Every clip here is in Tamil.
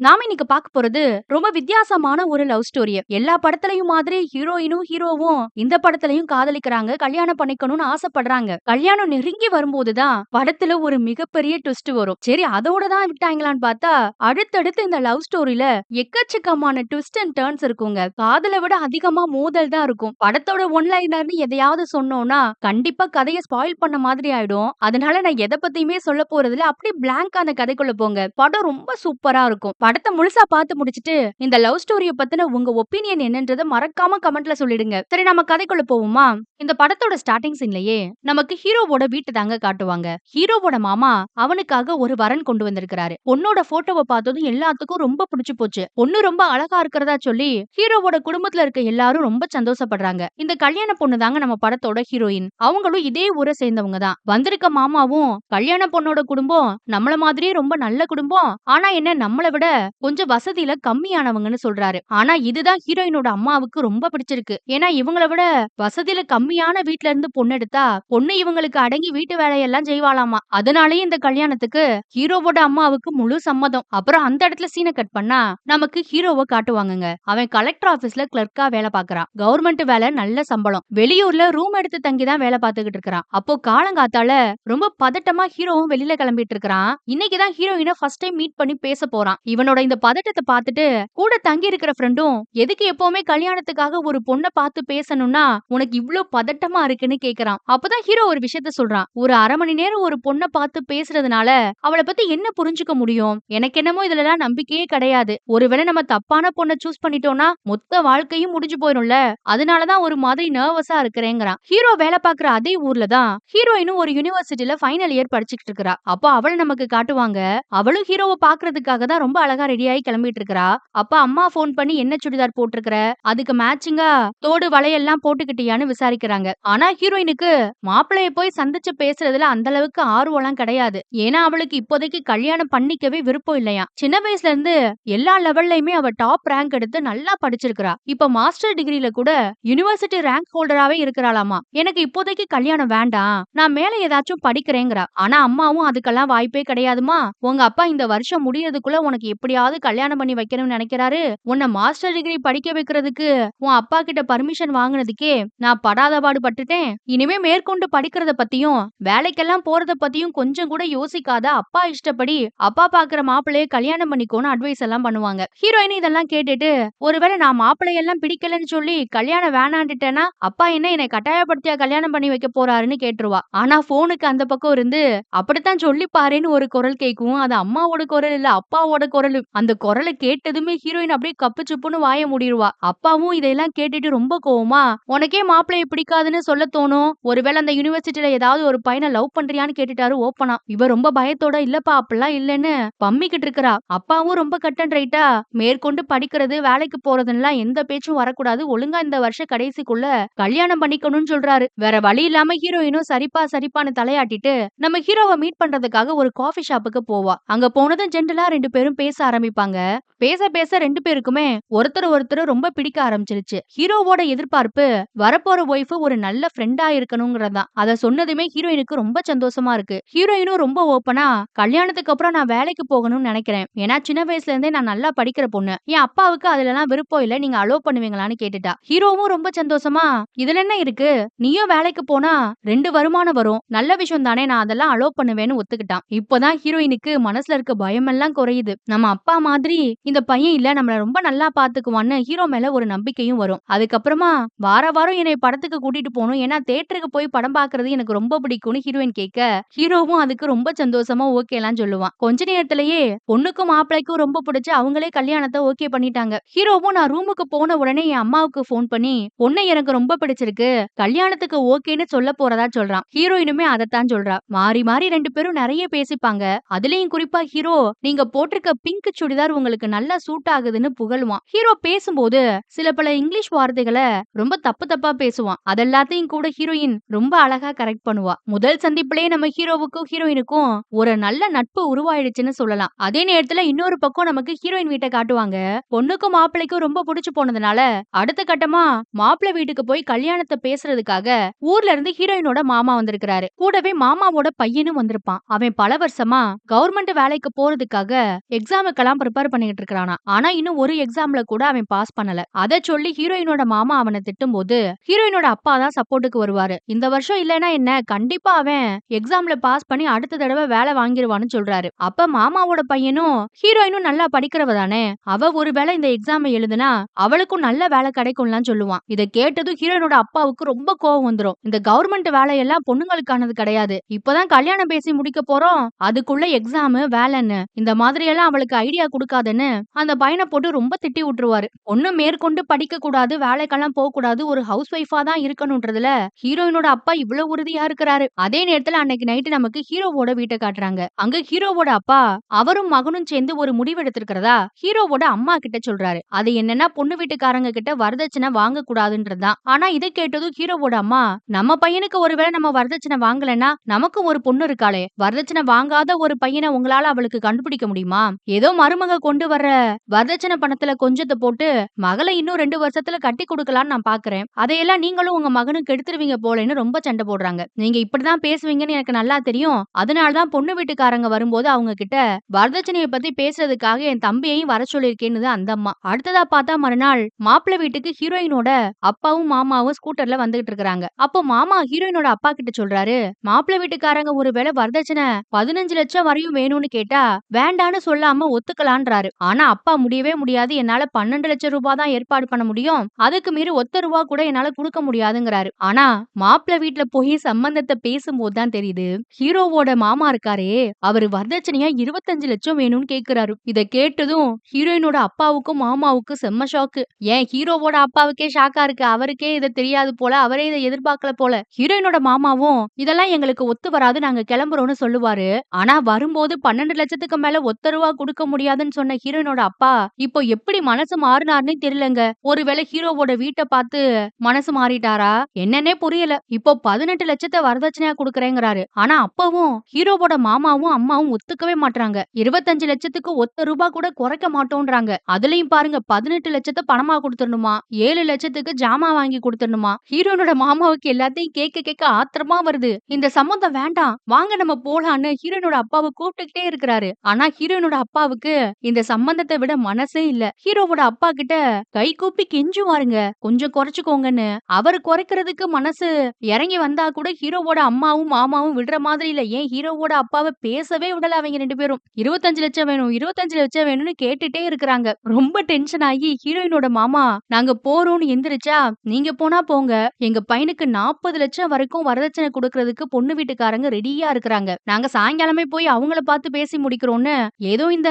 நாம இன்னைக்கு பார்க்க போறது ரொம்ப வித்தியாசமான ஒரு லவ் ஸ்டோரிய. எல்லா படத்துலயும் மாதிரி ஹீரோயினும் ஹீரோவும் இந்த படத்துலயும் காதலிக்கிறாங்க. கல்யாணம் பண்ணிக்கணும்னு ஆசைப்படுறாங்க. கல்யாணம் நெருங்கி வரும்போதுதான் படத்துல ஒரு மிகப்பெரிய ட்விஸ்ட் வரும். சரி அதோட தான் விட்டாங்களான்னு பார்த்தா, அடுத்தடுத்து இந்த லவ் ஸ்டோரியில எக்கச்சக்கமான ட்விஸ்ட் அண்ட் டர்ன்ஸ் இருக்குங்க. காதல விட அதிகமா மோதல் தான் இருக்கும். படத்தோட ஒன் லைனர்னு எதையாவது சொன்னோம்னா, கண்டிப்பா கதைய ஸ்பாயில் பண்ண மாதிரி ஆயிடும். அதனால நான் எத பத்தியுமே சொல்லப் போறதில்ல. அப்படியே பிளாங்க்கா அந்த கதைக்குள்ள போங்க. படம் ரொம்ப சூப்பரா இருக்கும். படத்த முழுசா பார்த்து முடிச்சுட்டு, இந்த லவ் ஸ்டோரிய பத்தின உங்க ஒப்பீனியன் என்னன்றத மறக்காம கமெண்ட்ல சொல்லிடுங்க. சரி நம்ம கதைக்குள்ள போவோமா? இந்த படத்தோட ஸ்டார்ட்டிங் சீன்லயே நமக்கு ஹீரோவோட வீட்டு தாங்க காட்டுவாங்க. ஹீரோவோட மாமா அவனுக்காக ஒரு வரன் கொண்டு வந்திருக்கிறாரு. பொண்ணோட போட்டோவ பார்த்ததும் எல்லாத்துக்கும் ரொம்ப பிடிச்சு போச்சு. பொண்ணு ரொம்ப அழகா இருக்கிறதா சொல்லி ஹீரோவோட குடும்பத்துல இருக்க எல்லாரும் ரொம்ப சந்தோஷப்படுறாங்க. இந்த கல்யாண பொண்ணு தாங்க நம்ம படத்தோட ஹீரோயின். அவங்களும் இதே ஊரை சேர்ந்தவங்க தான். வந்திருக்க மாமாவும் கல்யாண பொண்ணோட குடும்பம் நம்மள மாதிரியே ரொம்ப நல்ல குடும்பம். ஆனா என்ன நம்மள விட கொஞ்சம் வசதியில கம்மியானவங்கன்னு சொல்றாரு. ஆனா இதுதான் ஹீரோயினோட அம்மாவுக்கு ரொம்ப பிடிச்சிருக்கு. ஏன்னா இவங்கள விட வசதியில கம்மியான வீட்ல இருந்து பொண்ணு எடுத்தா பொண்ணு இவங்களுக்கு அடங்கி வீட்டு வேலையெல்லாம் செய்வாளாமா. அதனாலயே இந்த கல்யாணத்துக்கு ஹீரோவோட அம்மாவுக்கு முழு சம்மதம். அப்புறம் அந்த இடத்துல சீனை கட் பண்ணா நமக்கு ஹீரோவை காட்டுவாங்கங்க. அவன் கலெக்டர் ஆபீஸ்ல கிளர்க்கா வேலை பாக்குறான். கவர்மெண்ட் வேலை நல்ல சம்பளம். வெளியூர்ல ரூம் எடுத்து தங்கி தான் வேலை பார்த்துக்கிட்டு இருக்கிறான். அப்போ காலங்காத்தால ரொம்ப பதட்டமா ஹீரோவும் வெளியில கிளம்பிட்டு இருக்கிறான். இன்னைக்குதான் ஹீரோயினை ஃபர்ஸ்ட் டைம் மீட் பண்ணி பேச போறான். இவனோட இந்த பதட்டத்தை பார்த்துட்டு கூட தங்கி இருக்கிற ஃப்ரெண்டும் எதுக்கு எப்பவுமே கல்யாணத்துக்காக ஒரு பொண்ணை பார்த்து பேசணும்னா உனக்கு இவ்ளோ பதட்டமா இருக்குன்னு கேக்குறான். அப்பதான் ஹீரோ ஒரு விஷயத்த சொல்றான். ஒரு அரை மணி நேரம் ஒரு பொண்ணை பார்த்து பேசுறதுனால அவளை பத்தி என்ன புரிஞ்சுக்க முடியும்? எனக்கு என்னமோ இதுலலாம் நம்பிக்கையே கிடையாது. ஒருவேளை நம்ம தப்பான பொண்ணை சூஸ் பண்ணிட்டோம்னா மொத்த வாழ்க்கையும் முடிஞ்சு போயிரும்ல. அதனாலதான் ஒரு மாதிரி நர்வஸா இருக்கிறேங்கிறான். ஹீரோ வேலை பார்க்குற அதே ஊர்ல தான் ஹீரோயினும் ஒரு யூனிவர்சிட்டில ஃபைனல் இயர் படிச்சுக்கிட்டு இருக்கிறா. அப்போ அவளை நமக்கு காட்டுவாங்க. அவளும் ஹீரோவை பாக்குறதுக்காக தான் ரொம்ப அழகா ரெடியாகி கிளம்பிட்டு இருக்கா. அப்ப அம்மா போன் பண்ணி என்ன சுடிதார் போட்டிருக்கிற, அதுக்கு மேட்சிங்கா தோடு வளையெல்லாம் போட்டுக்கிட்டியான்னு விசாரிக்கிறாங்க. ஆனா ஹீரோயினுக்கு மாப்பிளைய போய் சந்திச்சு பேசுறதுல அந்த அளவுக்கு ஆர்வம்லாம் கிடையாது. ஏன்னா அவளுக்கு இப்போதைக்கு கல்யாணம் பண்ணிக்கவே விருப்பம் இல்லையா. சின்ன வயசுல இருந்து எல்லா லெவல்லயுமே அவ டாப் ரேங்க் எடுத்து நல்லா படிச்சிருக்கிறா. இப்ப மாஸ்டர் டிகிரில கூட யுனிவர்சிட்டி ரேங்க் ஹோல்டராவே இருக்கிறாளாமா. எனக்கு இப்போதைக்கு கல்யாணம் வேண்டாம், நான் மேல ஏதாச்சும் படிக்கிறேங்கிறா. ஆனா அம்மாவும் அதுக்கெல்லாம் வாய்ப்பே கிடையாதுமா. உங்க அப்பா இந்த வருஷம் முடியறதுக்குள்ள உனக்கு எப்படியாவது கல்யாணம் பண்ணி வைக்கணும்னு நினைக்கிறாரு. உன்னை மாஸ்டர் டிகிரி படிக்க வைக்கிறதுக்கு உன் அப்பா கிட்ட பர்மிஷன் வாங்குனதுக்கே நான் படாத பாடு பட்டுட்டேன். இனிமே மேற்கொண்டு படிக்கிறத பத்தியும் வேலைக்கெல்லாம் போறத பத்தியும் கொஞ்சம் கூட யோசிக்காத அப்பா இஷ்டப்படி அப்பா பாக்குற மாப்பிள்ளைய கல்யாணம் பண்ணிக்கோன்னு அட்வைஸ் எல்லாம் பண்ணுவாங்க. ஹீரோயின் இதெல்லாம் கேட்டுட்டு ஒருவேளை நான் மாப்பிள்ளையெல்லாம் பிடிக்கலன்னு சொல்லி கல்யாணம் வேணான்னுட்டேன்னா அப்பா என்னை கட்டாயப்படுத்தியா கல்யாணம் பண்ணி வைக்க போறாருன்னு கேட்டுருவா. ஆனா போனுக்கு அந்த பக்கம் இருந்து அப்படித்தான் சொல்லி பாருன்னு ஒரு குரல் கேட்கும். அது அம்மாவோட குரல் இல்ல, அப்பாவோட குரல். அந்த குரலை கேட்டதுமே ஹீரோயின் அப்படியே கப்பு சுப்புன்னு வாய மூடிடுவா. அப்பாவும் இதெல்லாம் கேட்டுட்டு ரொம்ப கோவமா, உனக்கே மாப்பிளைய பிடிக்காதுன்னு சொல்ல தோணும், ஒருவேளை அந்த யூனிவர்சிட்டியில ஏதாவது ஒரு பையனை லவ் பண்றியான்னு கேட்டுட்டாரு ஓப்பனா. இவ ரொம்ப பயத்தோட இல்லப்பா அப்படிலாம் இல்லன்னு பம்மிக்கிட்டு இருக்கிறா. அப்பாவும் ரொம்ப கட் அண்ட் ரைட்டா, மேற்கொண்டு படிக்கிறது வேலைக்கு போறதுலாம் எந்த பேச்சும் வரக்கூடாது, ஒழுங்கா இந்த வருஷ கடைசிக்குள்ள கல்யாணம் பண்ணிக்கணும்னு சொல்றாரு. வேற வழி இல்லாம ஹீரோயினும் சரிப்பா சரிப்பான்னு தலையாட்டிட்டு நம்ம ஹீரோவை மீட் பண்றதுக்காக ஒரு காஃபி ஷாப்புக்கு போவா. அங்க போனதும் ஜென்டலா ரெண்டு பேரும் பேச ஆரம்பிப்பாங்க. பேச பேச ரெண்டு பேருக்குமே ஒருத்தர் ரொம்ப பிடிக்க ஆரம்பிச்சிருச்சு. ஹீரோவோட எதிர்பார்ப்பு வரப்போற ஒய்ஃப் ஒரு நல்ல ஃப்ரெண்டா இருக்கணும்ங்கறதான். அத சொன்னதுமே ஹீரோயினுக்கு ரொம்ப சந்தோஷமா இருக்கு. ஹீரோயினும் ரொம்ப ஓப்பனா, கல்யாணத்துக்கு அப்புறம் நான் வேலைக்கு போகணும்னு நினைக்கிறேன். ஏன்னா சின்ன வயசுல இருந்தே நான் நல்லா படிக்கிற பொண்ணு. என் அப்பாவுக்கு அதுலலாம் விருப்பம் இல்ல, நீங்க அலோவ் பண்ணுவீங்களான்னு கேட்டுட்டா. ஹீரோவும் ரொம்ப சந்தோஷமா, இதுல என்ன இருக்கு, நீயும் வேலைக்கு போனா 2 வருமானம் வரும், நல்ல விஷயம் தானே, நான் அதெல்லாம் அலோவ் பண்ணுவேன்னு ஒத்துக்கிட்டான். இப்பதான் ஹீரோயினுக்கு மனசுல இருக்க பயமெல்லாம் குறையுது. நம்ம அப்பா மாதிரி இந்த பையன் இல்ல, நம்மள ரொம்ப நல்லா பாத்துக்குவான்னு ஹீரோ மேல ஒரு நம்பிக்கையும் வரும். அதுக்கப்புறமா வார வாரம் என்னை படத்துக்கு கூட்டிட்டு போகணும், ஏன்னா தியேட்டருக்கு போய் படம் பாக்குறது எனக்கு ரொம்ப பிடிக்கும்னு ஹீரோயின் கேட்க ஹீரோவும் அதுக்கு ரொம்ப சந்தோஷமா ஓகே எல்லாம் சொல்லுவான். கொஞ்ச நேரத்திலேயே பொண்ணுக்கும் மாப்பிளைக்கும் ரொம்ப பிடிச்சு அவங்களே கல்யாணத்தை ஓகே பண்ணிட்டாங்க. ஹீரோவும் நான் ரூமுக்கு போன உடனே என் அம்மாவுக்கு போன் பண்ணி பொண்ணை எனக்கு ரொம்ப பிடிச்சிருக்கு, கல்யாணத்துக்கு ஓகேன்னு சொல்ல போறதா சொல்றான். ஹீரோயினுமே அதைத்தான் சொல்றா. மாறி மாறி ரெண்டு பேரும் நிறைய பேசிப்பாங்க. அதுலயும் குறிப்பா ஹீரோ நீங்க போட்டிருக்க பிங்க் சுடிதார் உங்களுக்கு நல்லா சூட் ஆகுதுன்னு புகழுவான். ஹீரோ பேசும்போது சில பல இங்கிலீஷ் வார்த்தைகளை ரொம்ப தப்பு தப்பா பேசுவான். அதெல்லாத்தையும் கூட ஹீரோயின் ரொம்ப அழகா கரெக்ட் பண்ணுவா. முதல் சந்திப்பிலே நம்ம ஹீரோவுக்கும் ஹீரோயினுக்கும் ஒரு நல்ல நட்பு உருவாயிடுச்சுன்னு சொல்லலாம். அதே நேரத்துல இன்னொரு பக்கம் நமக்கு ஹீரோயின் வீட்டை காட்டுவாங்க. பொண்ணுக்கும் மாப்பிள்ளைக்கும் ரொம்ப பிடிச்சு போனதுனால அடுத்த கட்டமா மாப்பிள்ளை வீட்டுக்கு போய் கல்யாணத்தை பேசுறதுக்காக ஊர்ல இருந்து ஹீரோயினோட மாமா வந்திருக்கிறாரு. கூடவே மாமாவோட பையனும் வந்திருப்பான். அவன் பல வருஷமா கவர்மெண்ட் வேலைக்கு போறதுக்காக எக்ஸாமுக்கு எக்ஸாமுக்கெல்லாம் ப்ரிப்பேர் பண்ணிக்கிட்டு இருக்கிறானா. ஆனா இன்னும் ஒரு எக்ஸாம்ல கூட அவன் பாஸ் பண்ணல. அத சொல்லி ஹீரோயினோட மாமா அவன திட்டும்போது, ஹீரோயினோட அப்பா தான் சப்போர்ட்க்கு வருவாரு. இந்த வருஷம் இல்லன்னா என்ன, கண்டிப்பா அவன் எக்ஸாம்ல பாஸ் பண்ணி அடுத்த தடவ வேலை வாங்கிருவான்னு சொல்றாரு. அப்ப மாமாவோட பையனும், ஹீரோயினும் நல்லா படிக்கிறவ தானே, அவ ஒருவேளை இந்த எக்ஸாம எழுதுனா அவளுக்கும் நல்ல வேலை கிடைக்கும்லாம் சொல்லுவான். இத கேட்டதும் ஹீரோயினோட அப்பாவுக்கு ரொம்ப கோவம் வந்துரும். இந்த கவர்மெண்ட் வேலையெல்லாம் பொண்ணுங்களுக்கானது கிடையாது. இப்பதான் கல்யாணம் பேசி முடிக்க போறோம். அதுக்குள்ள எக்ஸாம் வேலைன்னு இந்த மாதிரி எல்லாம் அவளுக்கு ஐடியா குடுக்காதன்னு அந்த பையனை போட்டு ரொம்ப திட்டி விட்டுருவாரு. பொண்ணு மேற்கொண்டு படிக்க கூடாது, வேலைக்கெல்லாம் போக கூடாது, ஒரு ஹவுஸ் ஒய்ஃபா தான் இருக்கணும்ன்றதுல ஹீரோயினோட அப்பா இவ்வளவு உறுதியா இருக்கிறாரு. அதே நேரத்துல அன்னைக்கு நைட்டு நமக்கு ஹீரோவோட வீட்டை காட்டுறாங்க. அங்க ஹீரோவோட அப்பா அவரும் மகனும் சேர்ந்து ஒரு முடிவு எடுத்திருக்கிறதா ஹீரோவோட அம்மா கிட்ட சொல்றாரு. அது என்னன்னா பொண்ணு வீட்டுக்காரங்க கிட்ட வரதட்சணை வாங்க கூடாதுன்றதுதான். ஆனா இதை கேட்டதும் ஹீரோவோட அம்மா, நம்ம பையனுக்கு ஒருவேளை நம்ம வரதட்சணை வாங்கலன்னா நமக்கு ஒரு பொண்ணு இருக்காளே, வரதட்சணை வாங்காத ஒரு பையனை உங்களால அவளுக்கு கண்டுபிடிக்க முடியுமா? ஏதோ மருமக கொண்டு வர்ற வரதட்சணை பணத்துல கொஞ்சத்தை போட்டு மகளை இன்னும் 2 வருஷத்துல கட்டி கொடுக்கலான்னு நான் பாக்குறேன். அதையெல்லாம் நீங்களும் உங்க மகனுக்கு எடுத்துருவீங்க போலன்னு ரொம்ப சண்டை போடுறாங்க. நீங்க இப்படிதான் பேசுவீங்கன்னு எனக்கு நல்லா தெரியும். அதனாலதான் பொண்ணு வீட்டுக்காரங்க வரும்போது அவங்க கிட்ட வரதட்சணையை பத்தி பேசுறதுக்காக என் தம்பியையும் வர சொல்லியிருக்கேன்னு அந்த அம்மா. அடுத்ததா பார்த்தா மறுநாள் மாப்பிள்ளை வீட்டுக்கு ஹீரோயினோட அப்பாவும் மாமாவும் ஸ்கூட்டர்ல வந்துகிட்டு இருக்காங்க. அப்போ மாமா ஹீரோயினோட அப்பா கிட்ட சொல்றாரு, மாப்பிள்ளை வீட்டுக்காரங்க ஒருவேளை வரதட்சணை 15 லட்சம் வரையும் வேணும்னு கேட்டா வேண்டான்னு சொல்லாம ஒத்துக்கலான்றாரு. ஆனா அப்பா முடியவே முடியாது, என்னால 12 லட்சம் ரூபாய் தான் ஏற்பாடு பண்ண முடியும், அதுக்கு மீறி ஒத்த ரூபா கூட என்னால கொடுக்க முடியாதுங்கிறாரு. ஆனா மாப்பிள்ளை வீட்டுல போய் சம்பந்தத்தை பேசும்போது தான் தெரியுது, ஹீரோவோட மாமா இருக்காரே அவரு வரதட்சணையா 25 லட்சம் வேணும்னு கேக்குறாரு. இத கேட்டதும் ஹீரோயினோட அப்பாவுக்கும் மாமாவுக்கும் செம்ம ஷாக்கு. ஏன் ஹீரோவோட அப்பாவுக்கே ஷாக்கா இருக்கு, அவருக்கே இத தெரியாது போல, அவரே இதை எதிர்பார்க்கல போல. ஹீரோயினோட மாமாவும் இதெல்லாம் எங்களுக்கு ஒத்து வராது, நாங்க கிளம்புறோம்னு சொல்லுவாரு. ஆனா வரும்போது 12 லட்சத்துக்கு மேல ஒத்த ரூபா கொடுக்க முடியாதுன்னு சொன்ன ஹீரோயினோட அப்பா இப்போ எப்படி மனசு மாறினார்னு தெரியலங்க. ஒருவேளை ஹீரோவோட வீட்டை பார்த்து மனசு மாறிட்டாரா என்னன்னே புரியல. இப்போ 18 லட்சத்தை வரதட்சணையா கொடுக்கறேங்கிறாரு. ஆனா அப்பவும் ஹீரோவோட மாமாவும் அம்மாவும் ஒத்துக்கவே மாட்டாங்க. 25 லட்சத்துக்கு ஒத்த ரூபா கூட குறைக்க மாட்டோம்ன்றாங்க. அதுலயும் பாருங்க 18 லட்சத்தை பணமா கொடுத்துடணுமா, 7 லட்சத்துக்கு ஜாமா வாங்கி கொடுத்துடணுமா. ஹீரோனோட மாமாவுக்கு எல்லாத்தையும் கேட்க கேட்க ஆத்திரமா வருது. இந்த சம்மந்தம் வேண்டாம், வாங்க நம்ம போலான்னு ஹீரோனோட அப்பாவை கூப்பிட்டுக்கிட்டே இருக்கிறாரு. ஆனா ஹீரோனோட அப்பாவுக்கு இந்த சம்பந்தத்தை விட மனசே இல்ல. ஹீரோவோட அப்பா கிட்ட கை கூப்பி கெஞ்சுவாருங்க, கொஞ்சம் குறைச்சுக்கோங்கன்னு. அவர் குறைக்கிறதுக்கு மனசு இறங்கி வந்தா கூட ஹீரோவோட அம்மாவும் மாமாவும் விடுற மாதிரி இல்ல. ஏன் ஹீரோவோட அப்பாவை பேசவே விடல அவங்க 2 பேரும். 25 லட்சம் வேணும், 25 லட்சம் வேணும்னு கேட்டுட்டே இருக்கிறாங்க. ரொம்ப டென்ஷன் ஆகி ஹீரோயினோட மாமா, நாங்க போறோம்னு எந்திரிச்சா, நீங்க போனா போங்க, எங்க பையனுக்கு 40 லட்சம் வரைக்கும் வரதட்சணை கொடுக்கறதுக்கு பொண்ணு வீட்டுக்காரங்க ரெடியா இருக்கிறாங்க. நாங்க சாயங்காலமே போய் அவங்கள பார்த்து பேசி முடிக்கிறோம்னு ஏதோ இந்த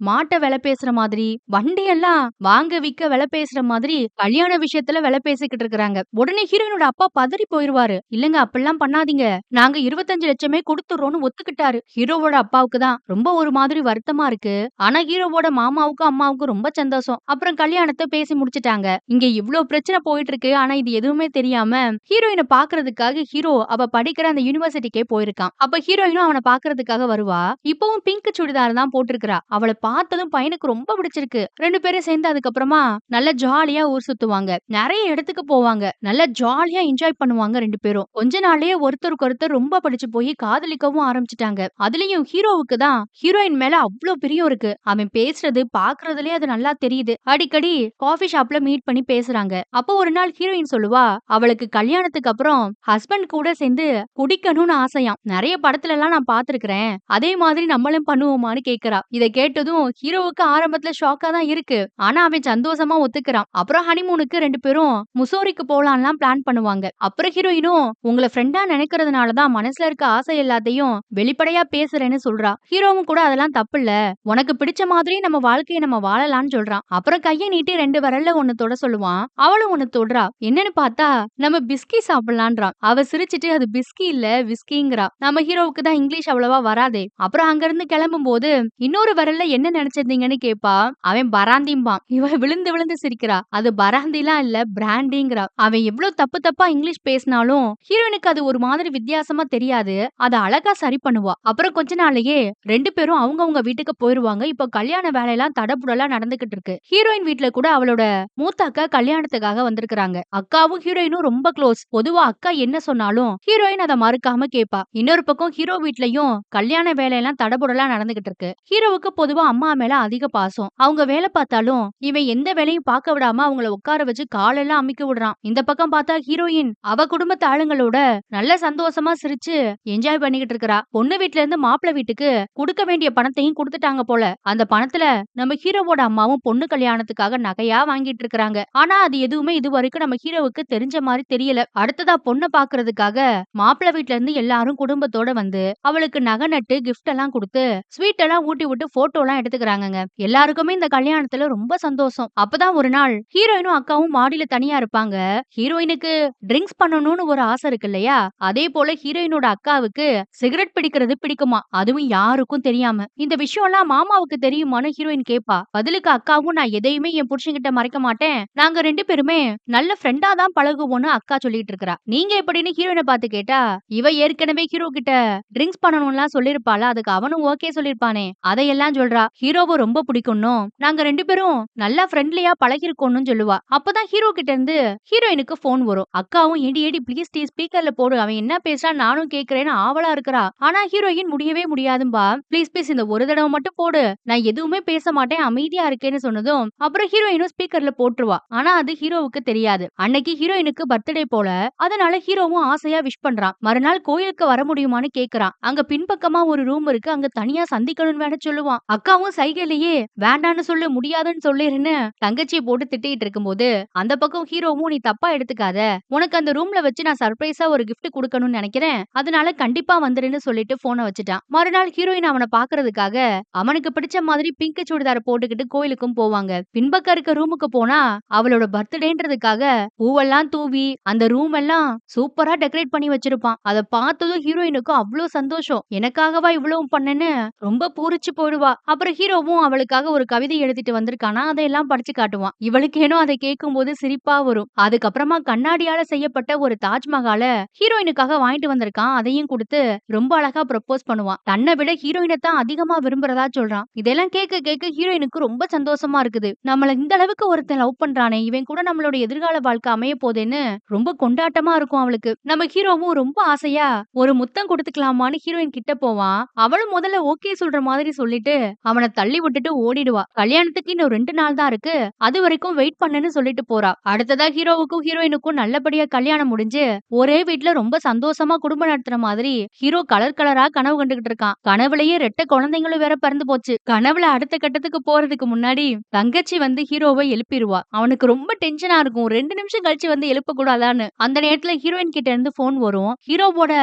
மாட்டை விலை பேசுற மாதிரி, வண்டி எல்லாம் வாங்க விக்க விலை பேசுற மாதிரி கல்யாண விஷயத்துல விலை பேசிக்கிட்டு இருக்கிறாங்க. உடனே ஹீரோயினோட அப்பா பதறி போயிருவாரு. இல்லங்க அப்படிலாம் பண்ணாதீங்க, நாங்க 25 லட்சமே கொடுத்துறோம்னு ஒத்துக்கிட்டாரு. ஹீரோவோட அப்பாவுக்கு தான் ரொம்ப ஒரு மாதிரி வருத்தமா இருக்கு. ஆனா ஹீரோவோட மாமாவுக்கும் அம்மாவுக்கும் ரொம்ப சந்தோஷம். அப்புறம் கல்யாணத்தை பேசி முடிச்சிட்டாங்க. இங்க இவ்ளோ பிரச்சனை போயிட்டு இருக்கு. ஆனா இது எதுவுமே தெரியாம ஹீரோயினை பாக்குறதுக்காக ஹீரோ அவ படிக்கிற அந்த யூனிவர்சிட்டிக்கே போயிருக்கான். அப்ப ஹீரோயினும் அவனை பாக்குறதுக்காக வருவா. இப்பவும் பிங்க் சுடிதார் தான் போட்டிருக்கிறா. அவளை பார்த்ததும் பையனுக்கு ரொம்ப பிடிச்சிருக்கு. 2 பேரும் சேர்ந்து அதுக்கப்புறமா நல்ல ஜாலியா ஊர் சுத்துவாங்க, நிறைய இடத்துக்கு போவாங்க, நல்ல ஜாலியா என்ஜாய் பண்ணுவாங்க 2 பேரும். கொஞ்ச நாள்லயே ஒருத்தருக்கு ஒருத்தர் ரொம்ப படிச்சு போய் காதலிக்கவும் ஆரம்பிச்சிட்டாங்க. அதுலயும் ஹீரோவுக்கு தான் ஹீரோயின் மேல அவ்ளோ பிரியம் இருக்கு. அவன் பேசுறது பாக்குறதுலயே அது நல்லா தெரியுது. அடிக்கடி காஃபி ஷாப்ல மீட் பண்ணி பேசுறாங்க. அப்போ ஒரு நாள் ஹீரோயின் சொல்லுவா, அவளுக்கு கல்யாணத்துக்கு அப்புறம் ஹஸ்பண்ட் கூட சேர்ந்து குடிக்கணும்னு ஆசையாம். நிறைய படத்துல எல்லாம் நான் பாத்துருக்கிறேன், அதே மாதிரி நம்மளும் பண்ணுவோமான்னு கேக்குறா. இத கேட்டதும் ஹீரோவுக்கு ஆரம்பத்துல ஷாக்கா தான் இருக்கு. ஆனா அவன் சந்தோஷமா ஒத்துக்கிறான். அப்புறம் ஹனிமூனுக்கு 2 பேரும் முசோரிக்கு போலாம்லாம் பிளான் பண்ணுவாங்க. அப்புறம் ஹீரோயினும் உங்களை ஃப்ரெண்டா நினைக்கிறதுனாலதான் மனசுல இருக்க ஆசை எல்லாத்தையும் வெளிப்படையா பேசுறேன்னு சொல்றா. ஹீரோவும் கூட அதெல்லாம் தப்பு இல்ல, உனக்கு பிடிச்ச மாதிரி நம்ம வாழ்க்கையை நம்ம வாழலாம்னு சொல்றான். அப்புறம் கையை நீட்டி 2 விரல்ல ஒண்ணு தொட சொல்லுவான். அவளும் ஒண்ணு தொடுறா. என்னன்னு பார்த்தா நம்ம பிஸ்கி சாப்பிடலான்றான். அவ சிரிச்சிட்டு அது பிஸ்கி இல்ல விஸ்கிங்கிறா. நம்ம ஹீரோவுக்கு தான் இங்கிலீஷ் அவ்வளவா வராதே. அப்புறம் அங்க இருந்து கிளம்பும் போது இன்னொரு விரல்ல என்ன நினைச்சிருந்தீங்கன்னு கேப்பா. அவன் பராந்திம்பான். இவ விழுந்து விழுந்து சிரிக்கிறா. அது பராந்திலாம் இல்ல பிராண்டிங்கிறா. அவன் எவ்வளவு தப்பு தப்பா இங்கிலீஷ் பேசினாலும் ஹீரோயினுக்கு அது ஒரு மாதிரி வித்தியாசமா தெரியாது. அத அழகா சரி பண்ணுவா. அப்புறம் கொஞ்ச நாளையே 2 பேரும் அவங்கவங்க வீட்டுக்கு போயிருவாங்க. இப்போ கல்யாண வேலையெல்லாம் தடபுடலா நடந்துகிட்டு இருக்கு. ஹீரோயின் வீட்ல கூட அவளோட மூத்த அக்கா கல்யாணத்துக்காக வந்திருக்காங்க. அக்காவும் ஹீரோயினும் ரொம்ப க்ளோஸ். பொதுவா அக்கா என்ன சொன்னாலும் ஹீரோயின் அதை மறுக்காம கேப்பா. இன்னொரு பக்கம் ஹீரோ வீட்லயும் கல்யாண வேலையெல்லாம் தடபுடலா நடந்துகிட்டு இருக்கு. ஹீரோவுக்கு பொதுவா அம்மா மேல அதிக பாசம். அவங்க வேலை பார்த்தாலும் இவன் எந்த வேலையும் பார்க்க விடாம அவங்கள உட்கார வச்சு காலெல்லாம் அமிக்கி விடுறான். இந்த பக்கம் பார்த்தா ஹீரோயின் அவ குடும்பத்து ஆளுங்களோட நல்ல சந்தோஷமா சிரிச்சு என்ஜாய் பண்ணிக்கிட்டு இருக்கறா. பொண்ணு வீட்ல இருந்து மாப்பிள்ளை வீட்டுக்கு குடுக்க வேண்டிய பணத்தையும் குடுத்துட்டாங்க போல. அந்த பணத்துல நம்ம ஹீரோவோட அம்மாவும் பொண்ணு கல்யாணத்துக்காக நகையா வாங்கிட்டு இருக்காங்க. ஆனா அது எதுவுமே இதுவரைக்கும் நம்ம ஹீரோவுக்கு தெரிஞ்ச மாதிரி தெரியல. அடுத்ததா பொண்ண பாக்குறதுக்காக மாப்பிள்ளை வீட்ல இருந்து எல்லாரும் குடும்பத்தோட வந்து அவளுக்கு நகை நட்டு கிஃப்ட் எல்லாம் கொடுத்து ஸ்வீட் எல்லாம் ஊட்டி விட்டு போட்டோ எல்லாம் எடுத்துக்கிறாங்க. எல்லாருக்குமே இந்த கல்யாணத்துல ரொம்ப சந்தோஷம். அப்பதான் ஒரு நாள் ஹீரோயினும் அக்காவும் மாடியில தனியா இருப்பாங்க. ஹீரோயினுக்கு ட்ரிங்க்ஸ் பண்ணணும்னு ஒரு ஆசை இருக்கு இல்லையா, அதே போல ஹீரோயினோட அக்காவுக்கு சிகரெட் பிடிக்கிறது பிடிக்குமா, அதுவும் யாருக்கும் தெரியாம. இந்த விஷயம் எல்லாம் மாமாவுக்கு தெரியுமான்னு ஹீரோயின் கேப்பா. பதிலுக்கு அக்காவும் நான் எதையுமே என் புருஷன்கிட்ட மறைக்க மாட்டேன், நாங்க 2 பேருமே நல்ல ஃப்ரெண்டா தான் பழகுவோம்னு அக்கா சொல்லிட்டு இருக்கா. நீங்க எப்படின்னு ஹீரோயினை பார்த்து கேட்டா, இவ ஏற்கனவே ஹீரோ கிட்ட ட்ரிங்க்ஸ் பண்ணணும்லாம் சொல்லிருப்பாள, அதுக்கு அவனும் ஓகே சொல்லிருப்பானே அதையெல்லாம் சொல்றா. ஹீரோவும் ரொம்ப பிடிக்கும்னும் நாங்க 2 பேரும் நல்லா ஃப்ரெண்ட்லியா பழகிருக்கோம்னு சொல்லுவா. அப்பதான் ஹீரோ கிட்ட இருந்து ஹீரோயினுக்கு போன் வரும். அக்காவும் ஏடி ஏடி ப்ளீஸ் டி ஸ்பீக்கர்ல போடு, அவன் என்ன பேசுறான் நானும் கேக்குறேன்னு ஆவலா இருக்கறா. ஆனா ஹீரோயின் முடியவே முடியாதும்பா. ப்ளீஸ் ப்ளீஸ் இந்த ஒரு தடவை மட்டும் போடு, நான் எதுவுமே பேச மாட்டேன் அமைதியா இருக்கேன்னு சொன்னதும் அப்புறம் ஹீரோயினும் ஸ்பீக்கர்ல போட்டுருவா. ஆனா அது ஹீரோவுக்கு தெரியாது. அன்னைக்கு ஹீரோயினுக்கு பர்த்டே போல, அதனால ஹீரோவும் ஆசையா விஷ் பண்றான். மறுநாள் கோயிலுக்கு வர முடியுமான்னு கேக்குறான். அங்க பின்பக்கமா ஒரு ரூம் இருக்கு, அங்க தனியா சந்திக்கணும்னு வேற சொல்லுவான். அக்காவும் சைகையிலேயே வேண்டான்னு சொல்லு முடியாதுன்னு சொல்லிருன்னு தங்கச்சியை போட்டு திட்டிட்டு இருக்கும்போது அந்த பக்கம் ஹீரோவும் நீ தப்பா எடுத்துக்காத, உனக்கு அந்த ரூம்ல வச்சு நான் சர்ப்ரைஸா ஒரு கிஃப்ட் கொடுக்கணும்னு நினைக்கிறேன், அதனால கண்டிப்பா வந்துருன்னு சொல்லிட்டு போனை வச்சுட்டான். மறுநாள் ஹீரோயின் அவனை பாக்குறதுக்காக அவனுக்கு பிடிச்ச மாதிரி பிங்க் சுடிதார போட்டுக்கிட்டு கோயிலுக்கும் போவாங்க. பின்பக்கம் இருக்க ரூமுக்கு போனா அவளோட பர்த்டேன்றதுக்காக பூவெல்லாம் தூவி அந்த ரூம் எல்லாம் சூப்பரா டெக்கரேட் பண்ணி வச்சிருப்பான். அதை பார்த்ததும் ஹீரோயினுக்கு அவ்வளவு சந்தோஷம். எனக்காகவா இவ்வளவு பண்ணேன்னு ரொம்ப பூரிச்சு போயிடுவா. அப்புறம் ஹீரோவும் அவளுக்காக ஒரு கவிதை எழுதிட்டு வந்திருக்கானா, அதையெல்லாம் படிச்சு காட்டுவான். இவளுக்கு ஏனோ அதை கேட்கும் போது சிரிப்பா வரும். அதுக்கப்புறமா கண்ணாடியால செய்யப்பட்ட ஒரு தாஜ்மஹால ஹீரோயினுக்காக வாங்கிட்டு வந்திருக்கான். அதையும் கொடுத்து ரொம்ப அழகா ப்ரப்போஸ் பண்ணுவான். தன்னை விட ஹீரோயினை தான் அதிகமா விரும்புறதா சொல்றான். இதெல்லாம் கேட்க கேட்க ஹீரோயினுக்கு ரொம்ப சந்தோஷமா இருக்குது. நம்மள இந்த அளவுக்கு ஒருத்தன் லவ் பண்றானே, இவன் கூட நம்மளோட எதிர்கால வாழ்க்கை அமைய போதேன்னு ரொம்ப கொண்டாட்டமா இருக்கும் அவளுக்கு. நம்ம ஹீரோவும் ரொம்ப ஆசையா ஒரு முத்தம் கொடுத்துக்கலாமான்னு ஹீரோயின் கிட்ட போவான். அவளும் முதல்ல ஓகே சொல்ற மாதிரி சொல்லிட்டு அவனை தள்ளி விட்டுட்டு ஓடிடுவா. கல்யாணத்துக்கு இன்னும் 2 நாள் தான் இருக்கு, அது வரைக்கும் வெயிட் பண்ணுன்னு சொல்லிட்டு போறா. அடுத்ததா ஹீரோவுக்கும் ஹீரோயினுக்கும் நல்லபடியா கல்யாணம் முடிஞ்சு ஒரே வீட்ல ரொம்ப சந்தோஷமா குடும்பம் நடத்துற மாதிரி ஹீரோ கலர் கலரா கனவு கண்டுகிட்டு இருக்கான். கனவுலயே 2 குழந்தைங்களும் வேற பிறந்து போச்சு. கனவுல அடுத்த கட்டத்துக்கு போறதுக்கு முன்னாடி தங்கச்சி வந்து ஹீரோவை எழுப்பிடுவா. அவனுக்கு ரொம்ப டென்ஷனா இருக்கும், 2 நிமிஷம் கழிச்சு வந்து எழுப்ப கூடாதான்னு. அந்த நேரத்துல ஹீரோயின் கிட்ட இருந்து போன் வரும். ஹீரோவோட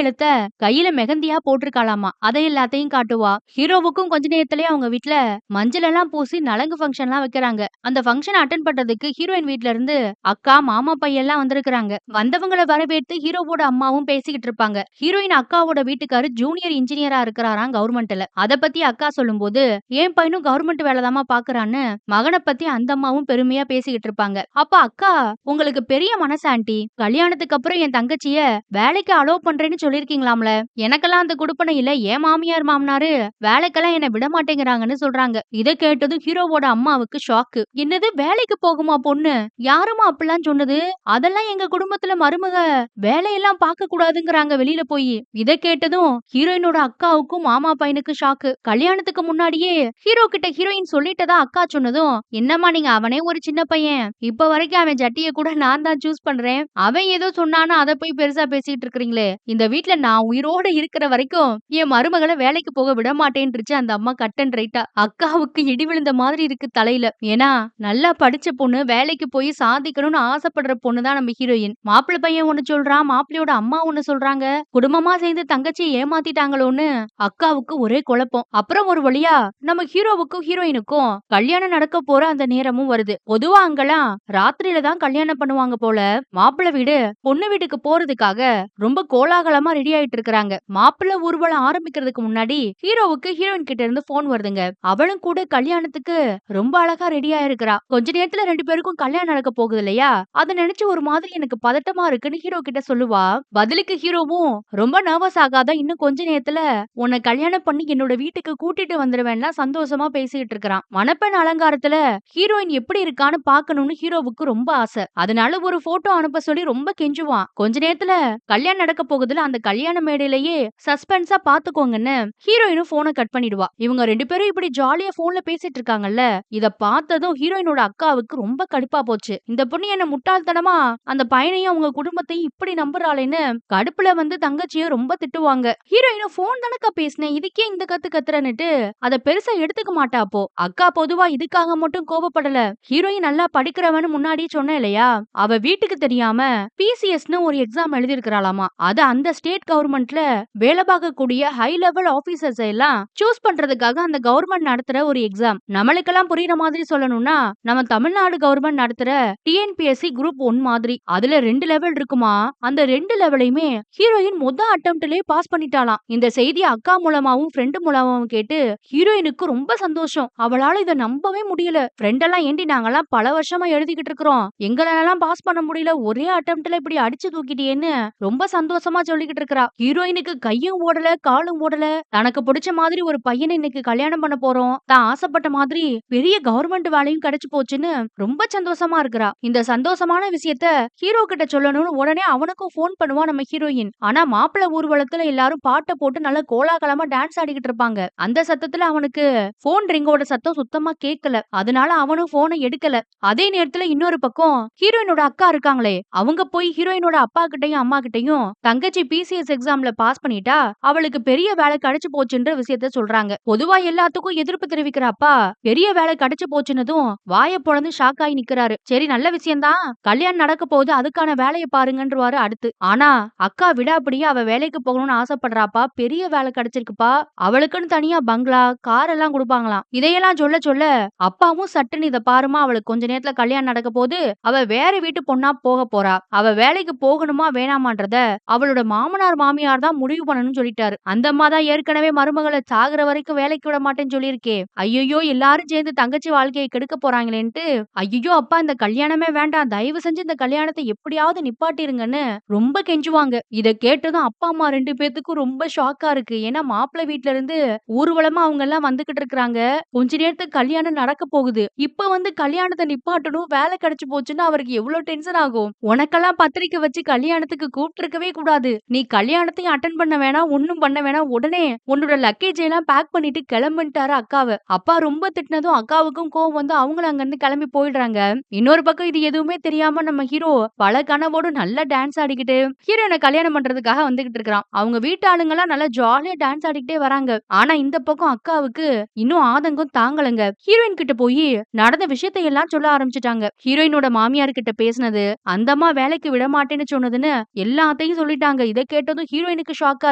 எழுத்த கையில மெகந்தியா போட்டிருக்காளாமா, அதை எல்லாத்தையும் காட்டுவா. ஹீரோவுக்கும் கொஞ்ச நேரத்திலே அவங்க வீட்ல மஞ்சள் எல்லாம் பூசி நலங்கு ஃபங்க்ஷன் எல்லாம் வைக்கிறாங்க. அந்த ஃபங்க்ஷன் அட்டென்ட் பண்றதுக்கு ஹீரோயின் வீட்ல இருந்து அக்கா மாமா பையன் எல்லாம் வந்திருக்காங்க. வந்தவங்களை வரவேற்று ஹீரோவோட அம்மாவும் பேசிக்கிட்டு இருப்பாங்க. ஹீரோயின் அக்காவோட வீட்டுக்காரு ஜூனியர் இன்ஜினியரா இருக்கிறாராம் கவர்மெண்ட்ல. அத பத்தி அக்கா சொல்லும்போது என் பையனும் கவர்மெண்ட் வேலைதாமா பாக்குறான்னு மகனை பத்தி அந்த அம்மாவும் பெருமையா பேசிக்கிட்டு இருப்பாங்க. அப்ப அக்கா உங்களுக்கு பெரிய மனசு ஆண்டி, கல்யாணத்துக்கு அப்புறம் என் தங்கச்சிய வேலைக்கு அலோவ் பண்றேன்னு சொல்லிருக்கீங்களாம்ல, எனக்கெல்லாம் அந்த குடுப்பனை இல்ல, என் மாமியார் மாமனாரு வேலைக்கெல்லாம் என்ன விட மாட்டேங்கிறாங்கன்னு சொல்றாங்க. இத கேட்டதும் ஹீரோவோட அம்மாவுக்கு ஷாக்கு. என்னது வேலைக்கு போகுமா பொண்ணு, யாருமா அப்படிலாம் சொன்னது, அதெல்லாம் எங்க குடும்பத்துல மருமக வேலையெல்லாம் பார்க்க கூடாதுங்கிறாங்க வெளியில போய். இத கேட்டதும் ஹீரோயினோட அக்காவுக்கும் மாமா பையனுக்கு ஷாக்கு. கல்யாணத்துக்கு முன்னாடியே ஹீரோ கிட்ட ஹீரோயின் சொல்லிட்டதா அக்கா சொன்னதும், என்னம்மா நீங்க அவனே ஒரு சின்ன பையன், இப்ப வரைக்கும் அவன் ஜட்டிய கூட நான் தான் சூஸ் பண்றேன், அவன் ஏதோ சொன்னானா அதை போய் பெருசா பேசிட்டு இருக்கீங்களே, இந்த வீட்ல நான் உயிரோட இருக்கிற வரைக்கும் என் மருமகளை வேலைக்கு போக விட மாட்டேன்றுச்சு அந்த அம்மா கட் அண்ட் ரைட்டா. அக்காவுக்கு இடி விழுந்த மாதிரி இருக்கு தலையில. ஏன்னா நல்லா படிச்ச பொண்ணு, வேலைக்கு போய் சாதிக்கணும்னு ஆசைப்படுற பொண்ணுதான் நம்ம ஹீரோயின். மாப்பிள்ளை பையன் ஒண்ணு சொல்றான், மாப்பிள்ளையோட அம்மா ஒண்ணு சொல்றாங்க, குடும்பமா சேர்ந்து தங்கச்சி ஏமாத்திட்டாங்களோன்னு அக்காவுக்கு ஒரே குழப்பம். அப்புறம் ஒரு வழியா நம்ம ஹீரோவுக்கும் ஹீரோயினுக்கும் கல்யாணம் நடக்க போற அந்த நேரமும் வருது. பொதுவா அங்கெல்லாம் ராத்திரியில தான் கல்யாணம் பண்ணுவாங்க போல. மாப்பிள்ளை வீடு பொண்ணு வீட்டுக்கு போறதுக்காக ரொம்ப கோலாகலமா ரெடி ஆயிட்டு இருக்காங்க. மாப்பிள்ளை ஊர்வலம் ஆரம்பிக்கிறதுக்கு முன்னாடி ஹீரோவுக்கு ஹீரோயின் கிட்ட இருந்து போன் வருதுங்க. அவளும் கூட கல்யாணத்துக்கு ரொம்ப அழகா ரெடியா இருக்கிறா. கொஞ்ச நேரத்துல 2 பேருக்கும் கல்யாணம் நடக்க போகுது இல்லையா, அத நினைச்சு ஒரு மாதிரி எனக்கு பதட்டமா இருக்குன்னு ஹீரோ கிட்ட சொல்லுவா. பதிலுக்கு ஹீரோவும் ரொம்ப நர்வஸ் ஆகாத, இன்னும் கொஞ்ச நேரத்துல உன்னை கல்யாணம் பண்ணி என்னோட வீட்டுக்கு கூட்டிட்டு வந்துருவேன்னா சந்தோஷமா பேசிட்டு இருக்கிறான். மணப்பெண் அலங்காரத்துல ஹீரோயின் எப்படி இருக்கான்னு பாக்கணும்னு ஹீரோவுக்கு ரொம்ப ஆசை. அதனால ஒரு போட்டோ அனுப்ப சொல்லி ரொம்ப கெஞ்சுவான். கொஞ்ச நேரத்துல கல்யாணம் நடக்க போகுதுல, அந்த கல்யாண மேடையிலேயே சஸ்பென்ஸா பாத்துக்கோங்கன்னு ஹீரோயினும் போனை கட் பண்ணிடுவா. பண்ணிடுவா. இவங்க 2 பேரும் இப்படி ஜாலியா போன்ல பேசிட்டு இருக்காங்கல்ல. இத பார்த்ததும் ஹீரோயினோட அக்காவுக்கு ரொம்ப கடுப்பா போச்சு. இந்த பொண்ணு என்ன முட்டாள்தனமா அந்த பையனையும் அவங்க குடும்பத்தையும் இப்படி நம்புறாளேன்னு கடுப்புல வந்து தங்கச்சிய ரொம்ப திட்டுவாங்க. ஹீரோயினும் போன் தானக்கா பேசினேன், இதுக்கே இந்த கத்து கத்துறன்னுட்டு அத பெருசா எடுத்துக்க மாட்டா அப்போ. அக்கா பொதுவா இதுக்காக மட்டும் கோபப்படல. ஹீரோயின் நல்லா படிக்கிறவன்னு முன்னாடியே சொன்னேன் இல்லையா, அவ வீட்டுக்கு தெரியாம பிசிஎஸ்னு ஒரு எக்ஸாம் எழுதியிருக்கிறாளாமா. அது அந்த ஸ்டேட் கவர்மெண்ட்ல வேலை பார்க்கக்கூடிய ஹை லெவல் ஆபீசர்ஸ் எல்லாம் சூஸ் பண்றதுக்காக அந்த கவர்மெண்ட் நடத்துற ஒரு எக்ஸாம். நம்மளுக்கெல்லாம் புரியுற மாதிரி சொல்லணும்னா நம்ம தமிழ்நாடு கவர்மெண்ட் நடத்துற டிஎன்பிஎஸ்சி குரூப் 1 மாதிரி. அதுல 2 லெவல் இருக்குமா. அந்த 2 லெவலையுமே ஹீரோயின் அட்டெம்ப்ட்லயே பாஸ் பண்ணிட்டாளாம். இந்த செய்தியை அக்கா மூலமாவும் ஃப்ரெண்டு மூலமாவும் கேட்டு ஹீரோயினுக்கு ரொம்ப சந்தோஷம். அவளால இத நம்பவே முடியல. ஃப்ரெண்ட் எல்லாம் ஏண்டி நாங்கெல்லாம் பல வருஷமா எழுதிக்கிட்டு இருக்கிறோம், எங்களெல்லாம் பாஸ் பண்ண முடியல, ஒரே அட்டெம்ப்ட்ல இப்படி அடிச்சு தூக்கிட்டியேன்னு ரொம்ப சந்தோஷமா சொல்லிக்கிட்டு இருக்கா. ஹீரோயினுக்கு கையும் ஓடல காலும் ஓடல. தனக்கு பிடிச்ச மாதிரி ஒரு பையனை இன்னைக்கு கல்யாணம் பண்ண போறோம், தான் ஆசைப்பட்ட மாதிரி பெரிய கவர்மெண்ட் வேலையும் கிடைச்சு போச்சுன்னு ரொம்ப சந்தோஷமா இருக்கிறா. இந்த சந்தோஷமான விஷயத்த ஹீரோ கிட்ட சொல்லணும்னு உடனே அவனுக்கும் போன் பண்ணுவா நம்ம ஹீரோயின். ஆனா மாப்பிள்ளை ஊர்வலத்துல எல்லாரும் பாட்டை போட்டு நல்லா கோலாகலமா டான்ஸ் ஆடிக்கிட்டு இருப்பாங்க. அந்த சத்தத்துல அவனுக்கு போன் ரிங்கோட சத்தம் சுத்தமா கேட்கல. அதனால அவனும் போனை எடுக்கல. அதே நேரத்துல இன்னொரு பக்கம் ஹீரோயினோட அக்கா இருக்காங்களே, அவங்க போய் ஹீரோயினோட அப்பா கிட்டயும் அம்மா கிட்டயும் தங்கச்சி பிசிஎஸ் எக்ஸாம்ல பாஸ் பண்ணிட்டா அவளுக்கு பெரிய வேலை கிடைச்சு போச்சுன்ற விஷயத்த சொல்றாங்க. பொதுவா எல்லாத்துக்கும் எதிர்ப்பு தெரிவிக்கிற அப்பா பெரிய வேலை கிடைச்சு போச்சுன்னதும் வாயை பொளந்து ஷாக் ஆகி நிக்கிறாரு. சரி நல்ல விஷயம்தான், கல்யாணம் நடக்க போகுது, அதுக்கான வேலையை பாருங்கன்றவாரு அடுத்து. ஆனா அக்கா விடாப்படியா அவ வேலைக்கு போகணும்னு ஆசைப்படுறாப்பா. பெரிய வேலை கிடைச்சிருக்குப்பா, அவளுக்குன்னு தனியா பங்களா கார் எல்லாம் கொடுப்பாங்களாம். இதையெல்லாம் சொல்ல சொல்ல அப்பாவும் சட்டுன்னு இத பாருமா, அவளுக்கு கொஞ்ச நேரத்துல கல்யாணம் நடக்க போது, அவ வேற வீட்டு பொண்ணா போக போறா, அவ வேலைக்கு போகணுமா வேணாமான்றத அவளோட மாமனார் மாமியார் தான் முடிவு பண்ணணும்னு சொல்லிட்டாரு. அந்த அம்மா தான் ஏற்கனவே மருமகளை சாகுற வரைக்கும் வேலைக்கு விட மாட்டேன்னு சொல்லியிருக்கே. ஐயோ எல்லாரும் சேர்ந்து தங்கச்சி வாழ்க்கையை கெடுக்க போறாங்களேன்ட்டு ஐயோ அப்பா இந்த கல்யாணமே வேண்டாம், தயவு செஞ்சு இந்த கல்யாணத்தை எப்படியாவது நிப்பாட்டிருங்கன்னு ரொம்ப கெஞ்சுவாங்க. இத கேட்டதும் அப்பா அம்மா 2 பேத்துக்கும் ரொம்ப ஷாக்கா இருக்கு. ஏன்னா மாப்பிள்ளை வீட்ல இருந்து ஊர்வலமா அவங்க எல்லாம் வந்துகிட்டு இருக்காங்க. கொஞ்ச நேரத்துக்கு கல்யாணம் நடக்க போகுது. இப்ப வந்து கல்யாணத்தை நிப்பாட்டணும், வேலை கிடைச்சு போச்சுன்னா அவருக்கு எவ்வளவு டென்ஷன் ஆகும். உனக்கெல்லாம் பத்திரிக்கை வச்சு கல்யாணத்துக்கு கூப்பிட்டிருக்கவே கூடாது, நீ கல்யாணத்தையும் அட்டன் பண்ண வேணாம், ஒண்ணும் பண்ண வேணாம், உடனே உன்னோட லக்கேஜ் எல்லாம் பேக் பண்ணிட்டு கிளம்பிட்டாரு அக்காவை. அப்பா ரொம்ப திட்டினதும் அக்காவுக்கும் கோவம் வந்து அவங்களும் அங்க இருந்து கிளம்பி போயிடுறாங்க. இன்னொரு பக்கம் இது எதுவுமே தெரியாம நம்ம ஹீரோ பல கனவோடு நல்லா டான்ஸ் ஆடிக்கிட்டு ஹீரோயினை கல்யாணம் பண்றதுக்காக வந்துகிட்டு இருக்கான். அவங்க வீட்டு ஆளுங்க எல்லாம் நல்லா ஜாலியா டான்ஸ் ஆடிக்கிட்டே வராங்க. ஆனா இந்த பக்கம் அக்காவுக்கு இன்னும் ஆதங்கம் தாங்கலங்க. ஹீரோயின் கிட்ட போய் நடந்த விஷயத்தை எல்லாம் சொல்ல ஆரம்பிச்சுட்டாங்க. ஹீரோயினோட மாமியார் கிட்ட பேசினது, அந்த அம்மா வேலைக்கு விட மாட்டேன்னு சொன்னதுன்னு எல்லாத்தையும் சொல்லிட்டாங்க. இதை கேட்டதும் ஹீரோயினுக்கு ஷாக்கா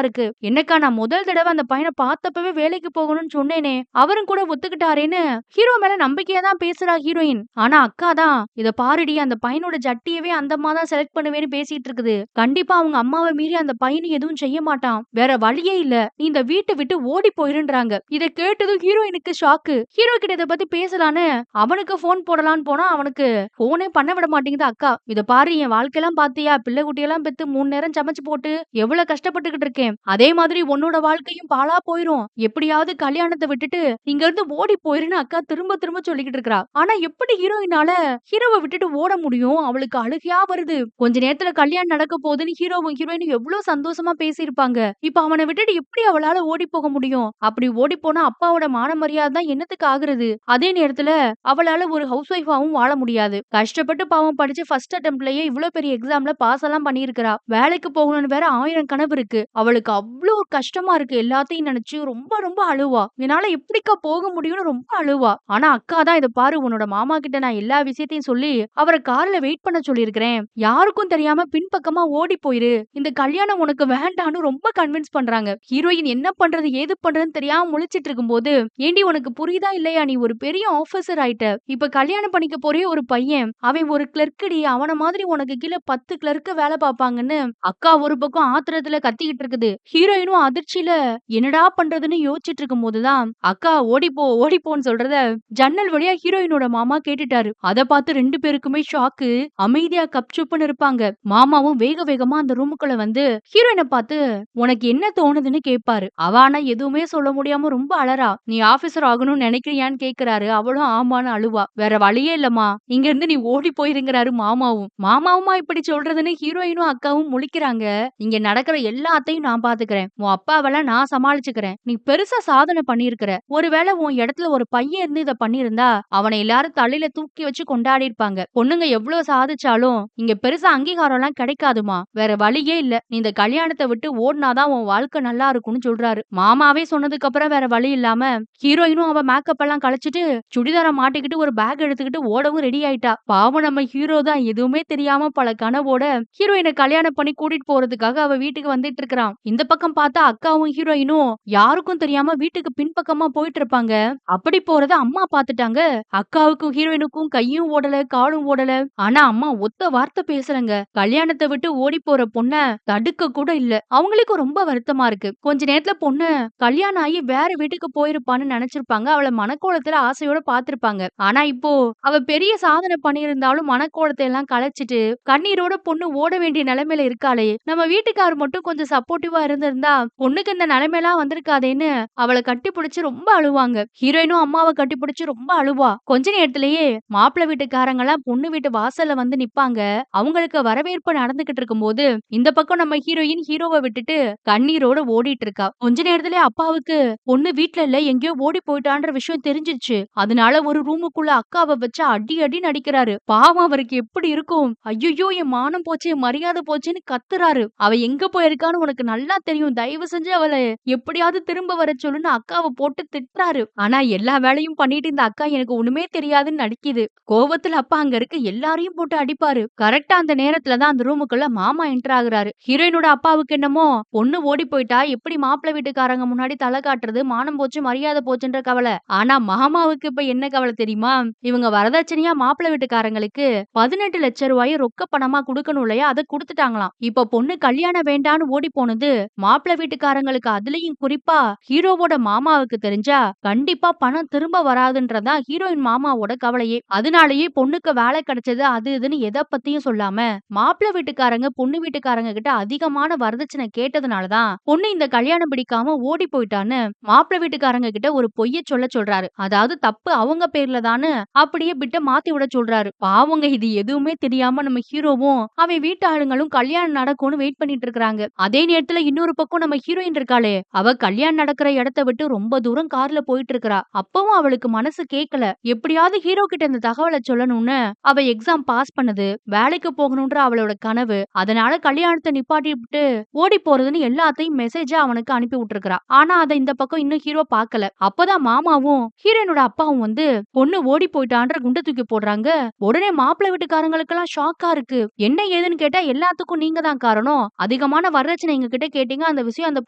இருக்கு. என்னக்கா நான் முதல் தடவை அந்த பையனை பார்த்தப்பவே வேலைக்கு போகணும்னு சொன்னேனே, அவரும் கூட ஒத்துக்கிட்டாரேன்னு ஹீரோ மேல நம்பிக்கையா தான் பேசுறா ஹீரோயின். ஆனா அக்கா தான் இத பாருடி, அந்த பையனோட ஜட்டியவே அந்த அம்மா தான் செலக்ட் பண்ணுவேன்னு பேசிட்டு இருக்குது. கண்டிப்பா அவங்க அம்மாவை மீறி அந்த பையன் எதுவும் செய்ய மாட்டான், வேற வழியே இல்ல, நீ இந்த வீட்டை விட்டு ஓடி போயிருன்றாங்க. இத கேட்டதும் ஹீரோயினுக்கு ஷாக்கு. ஹீரோ கிட்ட இத பத்தி பேசலான்னு அவனுக்கு போன் போடலான்னு போனா அவனுக்கு போனே பண்ண விட மாட்டேங்குது அக்கா. இத பாரு, என் வாழ்க்கையெல்லாம் பாத்தியா, பிள்ளை குட்டியெல்லாம் பெத்து 3 நேரம் சமைச்சு போட்டு எவ்வளவு கஷ்டப்பட்டுக்கிட்டு இருக்கேன், அதே மாதிரி உன்னோட வாழ்க்கையும் பாழா போயிரும், எப்படியாவது கல்யாணத்தை விட்டுட்டு இங்க இருந்து ஓடி போயிருன்னு அக்கா திரும்ப திரும்ப சொல்லிக்கிட்டு இருக்கா. ஆனா எப்படி ஹீரோயினால ஹீரோவை விட்டுட்டு ஓட முடியும், அவளுக்கு அழுகையா வருது. கொஞ்ச நேரத்துல கல்யாணம் நடக்க போகுதுன்னு ஹீரோவும் ஹீரோயினும் எவ்வளவு சந்தோஷமா பேசியிருப்பாங்க. இப்ப அவனை விட்டுட்டு எப்படி அவளால ஓடி போக முடியும், அப்படி ஓடி போனா அப்பாவோட மான மரியாதை தான் என்னத்துக்கு ஆகுறது. அதே நேரத்துல அவளால ஒரு ஹவுஸ் ஒய்ஃபாவும் வாழ முடியாது. கஷ்டப்பட்டு பாவம் படிச்சு ஃபர்ஸ்ட் அட்டெம்ப்ட்லயே இவ்வளவு பெரிய எக்ஸாம்ல பாஸ் எல்லாம் பண்ணியிருக்கிறா. வேலைக்கு போகணும்னு வேற 1000 கனவு இருக்கு. அவளுக்கு அவ்வளவு கஷ்டமா இருக்கு. எல்லாத்தையும் நினைச்சு ரொம்ப ரொம்ப அழுவா. என்னால எப்படிக்கா போக முடியும்னு ரொம்ப அழுவா. ஆனா அக்கா தான் இத பாரு, உன்னோட மாமா கிட்ட நான் எல்லா விஷயத்தையும் சொல்லி அவரை கார்ல வெயிட் பண்ண சொல்லியிருக்கிறேன், யாருக்கும் தெரியாம பின்பக்கமா ஓடி போயிரு, இந்த கல்யாணம் உனக்கு வேண்டான்னு ரொம்ப கன்வின்ஸ் பண்றாங்க. ஹீரோயின் என்ன பண்றது ஏது பண்றதுன்னு தெரியாம முழிச்சிட்டு இருக்கும்போது, ஏண்டி உனக்கு புரியுதா இல்லையா, நீ ஒரு பெரிய ஆபீசர் ஆயிட்ட, இப்ப கல்யாணம் பண்ணிக்க போறே ஒரு பையன், அவன் ஒரு கிளர்க்கடி, அவன மாதிரி உனக்கு கீழே 10 கிளர்க்கு வேலை பார்ப்பாங்கன்னு அக்கா ஒரு பக்கம் ஆத்திரத்துல கத்திக்கிட்டு இருக்குது. ஹீரோயினும் அதிர்ச்சியில என்னடா பண்றதுன்னு யோசிச்சுட்டு இருக்கும் போதுதான் அக்கா ஓடிப்போன்னு சொல்றத ஜன்னல் வழியா ஹீரோயினோட மாமா கேட்டுட்டாரு. அத பார்த்து 2 பேருக்குமே ஷாக்கு. அமைதியா கப்சுப்புன்னு இருப்பாங்க. மாமாவும் வேக வேகமா அந்த ரூமுக்குள்ள வந்து ஹீரோயினை பார்த்து உனக்கு என்ன தோணுதுன்னு கேட்பாரு. அவ ஆனா எதுவுமே சொல்ல முடியாம ரொம்ப அழறா. நீ ஆபீசர் ஆகணும்னு நினைக்கிறியான்னு கேக்குறாரு. அவளும் ஆமான்னு அழுவா. வேற வழியே இல்லம்மா, இங்க இருந்து நீ ஓடி போயிருங்கிறாரு மாமாவுமா இப்படி சொல்றதுன்னு ஹீரோயினும் அக்காவும் முழிக்கிறாங்க. இங்க நடக்கிற எல்லாத்தையும் நான் பாத்துக்கிறேன், உன் அப்பாவெல்லாம் நான் சமாளிச்சுக்கிறேன், நீ பெருசா பெருசா சாதனை பண்ணியிருக்கிற. ஒருவேளை உன் இடத்துல ஒரு பையன் இருந்து இத பண்ணியிருந்தா, அவன எல்லாரும் தலையில தூக்கி வச்சு கொண்டாடி இருப்பாங்க. பொண்ணுங்க எவ்ளோ சாதிச்சாலும், இங்க பெருசா அங்கீகாரம்லாம் கிடைக்காதும்மா. வேற வழியே இல்ல. நீ இந்த கல்யாணத்த விட்டு ஓடுனா தான் உன் வாழ்க்கை நல்லா இருக்கும்னு சொல்றாரு. மாமாவே சொன்னதுக்கு அப்புறம் வேற வழி இல்லாம, ஹீரோயினும் அவ மேக்கப் எல்லாம் கலைச்சுட்டு, சுடிதார மாட்டிக்கிட்டு ஒரு பேக் எடுத்துக்கிட்டு ஓடவும் ரெடி ஆயிட்டா. பாவம் நம்ம ஹீரோ தான் எதுவுமே தெரியாம பல கனவோட ஹீரோயின கல்யாணம் பண்ணி கூட்டிட்டு போறதுக்காக அவ வீட்டுக்கு வந்துட்டு இருக்கிறான். இந்த பக்கம் பார்த்தா அக்காவும் ஹீரோயினும் யாருக்கும் தெரியாம வீட்டுக்கு பின்பக்கமா போயிட்டு இருப்பாங்க. அப்படி போறத அம்மா பாத்துட்டாங்க. அக்காவுக்கும் ஹீரோயினுக்கும் கையும் ஓடல, காலும் ஓடல. ஆனா அம்மா ஒத்த வார்த்தை பேசலங்க. கல்யாணத்தை விட்டு ஓடி போற பொண்ண தடுக்க கூட இல்ல. அவங்களுக்கு ரொம்ப வருத்தமா இருக்கு. கொஞ்ச நேரத்துல பொண்ணு கல்யாணம் ஆகி வேற வீட்டுக்கு போயிருப்பான்னு நினைச்சிருப்பாங்க. அவள மனக்கோலத்துல ஆசையோட பாத்திருப்பாங்க. ஆனா இப்போ அவ பெரிய சாதனை பண்ணியிருந்தாலும் மனக்கோலத்தை எல்லாம் கலைச்சிட்டு கண்ணீரோட பொண்ணு ஓட வேண்டிய நிலைமையில இருக்காளே. நம்ம வீட்டுக்காரர் மட்டும் கொஞ்சம் சப்போர்ட்டிவா இருந்திருந்தா பொண்ணுக்கு இந்த நிலைமையெல்லாம் வந்திருக்காதேன்னு அவளை கட்டி பிடிச்சு ரொம்ப அழுவாங்க. ஹீரோயினும் அம்மாவை கட்டி பிடிச்சு ரொம்ப அழுவா. கொஞ்ச நேரத்திலேயே மாப்பிள்ளை வீட்டுக்காரங்க எல்லாம் பொண்ணு வீட்டு வாசல்ல வந்து நிப்பாங்க. அவங்களுக்கு வரவேற்பு நடந்துகிட்டு இருக்கும்போது இந்த பக்கம் நம்ம ஹீரோயின் ஹீரோவை விட்டுட்டு கண்ணீரோட ஓடிட்டு இருக்கா. கொஞ்ச நேரத்திலே அப்பாவுக்கு பொண்ணு வீட்ல இல்ல எங்கேயோ ஓடி போயிட்டான்ற விஷயம் தெரிஞ்சிருச்சு. அதனால ஒரு ரூமுக்குள்ள அக்காவை வச்சு அடி அடி நடிக்கிறாரு. பாவம் அவருக்கு எப்படி இருக்கும். ஐயோ என் மானம் போச்சு, என் மரியாதை போச்சுன்னு கத்துறாரு. அவ எங்க போயிருக்கான்னு உனக்கு நல்லா தெரியும். தயவு செஞ்சு அவளை எப்படியாவது திரும்ப வர சொல்லுன்னு அக்காவை போட்டு திட்டுறாரு. ஆனா எல்லா வேலையும் பண்ணிட்டு இந்த அக்கா எனக்கு ஒண்ணுமே தெரியாதுன்னு நடிக்குது. கோவத்துல அப்பா அங்க இருக்க எல்லாரையும் போட்டு அடிப்பாரு. கரெக்டா அந்த நேரத்துல தான் அந்த ரூமுக்குள்ள மாமா என்டர் ஆகுறாரு. ஹீரோயினோட அப்பாவுக்கு என்னமோ பொண்ணு ஓடி போயிட்டா எப்படி மாப்பிள்ளை வீட்டுக்காரங்க முன்னாடி தலை காட்டுறது, மானம் போச்சு மரியாதை போச்சுன்ற கவலை. ஆனா மாமாவுக்கு இப்ப என்ன கவலை தெரியுமா? இவங்க வரதட்சணையா மாப்பிள்ளை வீட்டுக்காரங்களுக்கு 18 லட்சம் ரூபாய் ரொக்க பணமா குடுக்கணும் இல்லையா, அதை குடுத்துட்டாங்களாம். இப்ப பொண்ணு கல்யாணம் வேண்டான்னு ஓடி போனது மாப்பிள்ளை வீட்டுக்காரங்களுக்கு, அதுலயும் குறிப்பா ஹீரோவோட மாமாவுக்கு தெரிஞ்சா கண்டிப்பா பணம் திரும்ப வராதுன்றதா ஹீரோயின் மாமாவோட கவலையே. அதனாலயே பொண்ணுக்கு வேலை கிடைச்சது அது இதுன்னு எதை பத்தியும் சொல்லாம மாப்பிள்ளை வீட்டுக்காரங்க பொண்ணு வீட்டுக்காரங்க கிட்ட அதிகமான வரதட்சணை கேட்டதுனாலதான் பொண்ணு இந்த கல்யாணம் பிடிக்காம ஓடி போயிட்டான்னு மாப்பிள்ளை வீட்டுக்காரங்க கிட்ட ஒரு பொய்ய சொல்றாரு. அதாவது தப்பு அவங்க பேர்ல தானு அப்படியே பிட்ட மாத்தி விட சொல்றாரு. பாவங்க இது எதுவுமே தெரியாம நம்ம ஹீரோவும் அவன் வீட்டு ஆளுங்களும் கல்யாணம் நடக்கும்னு வெயிட் பண்ணிட்டு இருக்காங்க. அதே நேரத்துல இன்னொரு பக்கம் நம்ம ஹீரோயின் இருக்காளே, அவ கல்யாணம் நடக்கிற இடத்த விட்டு ரொம்ப தூரம் கார்ல போயிட்டு இருக்கா. அப்பவும் அவளுக்கு மனசு கேட்கல. எப்படியாவது ஹீரோ கிட்ட இந்த தகவலை சொல்லணும்னு அவ எக்ஸாம் பாஸ் பண்ணது, வேலைக்கு போகணும்ன்ற அவளோட கனவு, அதனால கல்யாணத்தை நிப்பாட்டி விட்டு ஓடி போறதுன்னு எல்லாத்தையும் மெசேஜா அவனுக்கு அனுப்பி விட்டுருக்கா. ஆனா அதை இந்த பக்கம் இன்னும் ஹீரோ பாக்கல. அப்பதான் மாமாவும் ஹீரோயினோட அப்பாவும் வந்து பொண்ணு ஓடி போயிட்டான்ற குண்டை தூக்கி போடுறாங்க. உடனே மாப்பிள்ளை வீட்டுக்காரங்களுக்கு எல்லாம் ஷாக்கா இருக்கு. என்ன ஏதுன்னு கேட்டா எல்லாத்துக்கும் நீங்க தான் காரணம். அதிகமான வரதட்சணை எங்க கிட்ட கேட்டீங்க. அந்த விஷயம் அந்த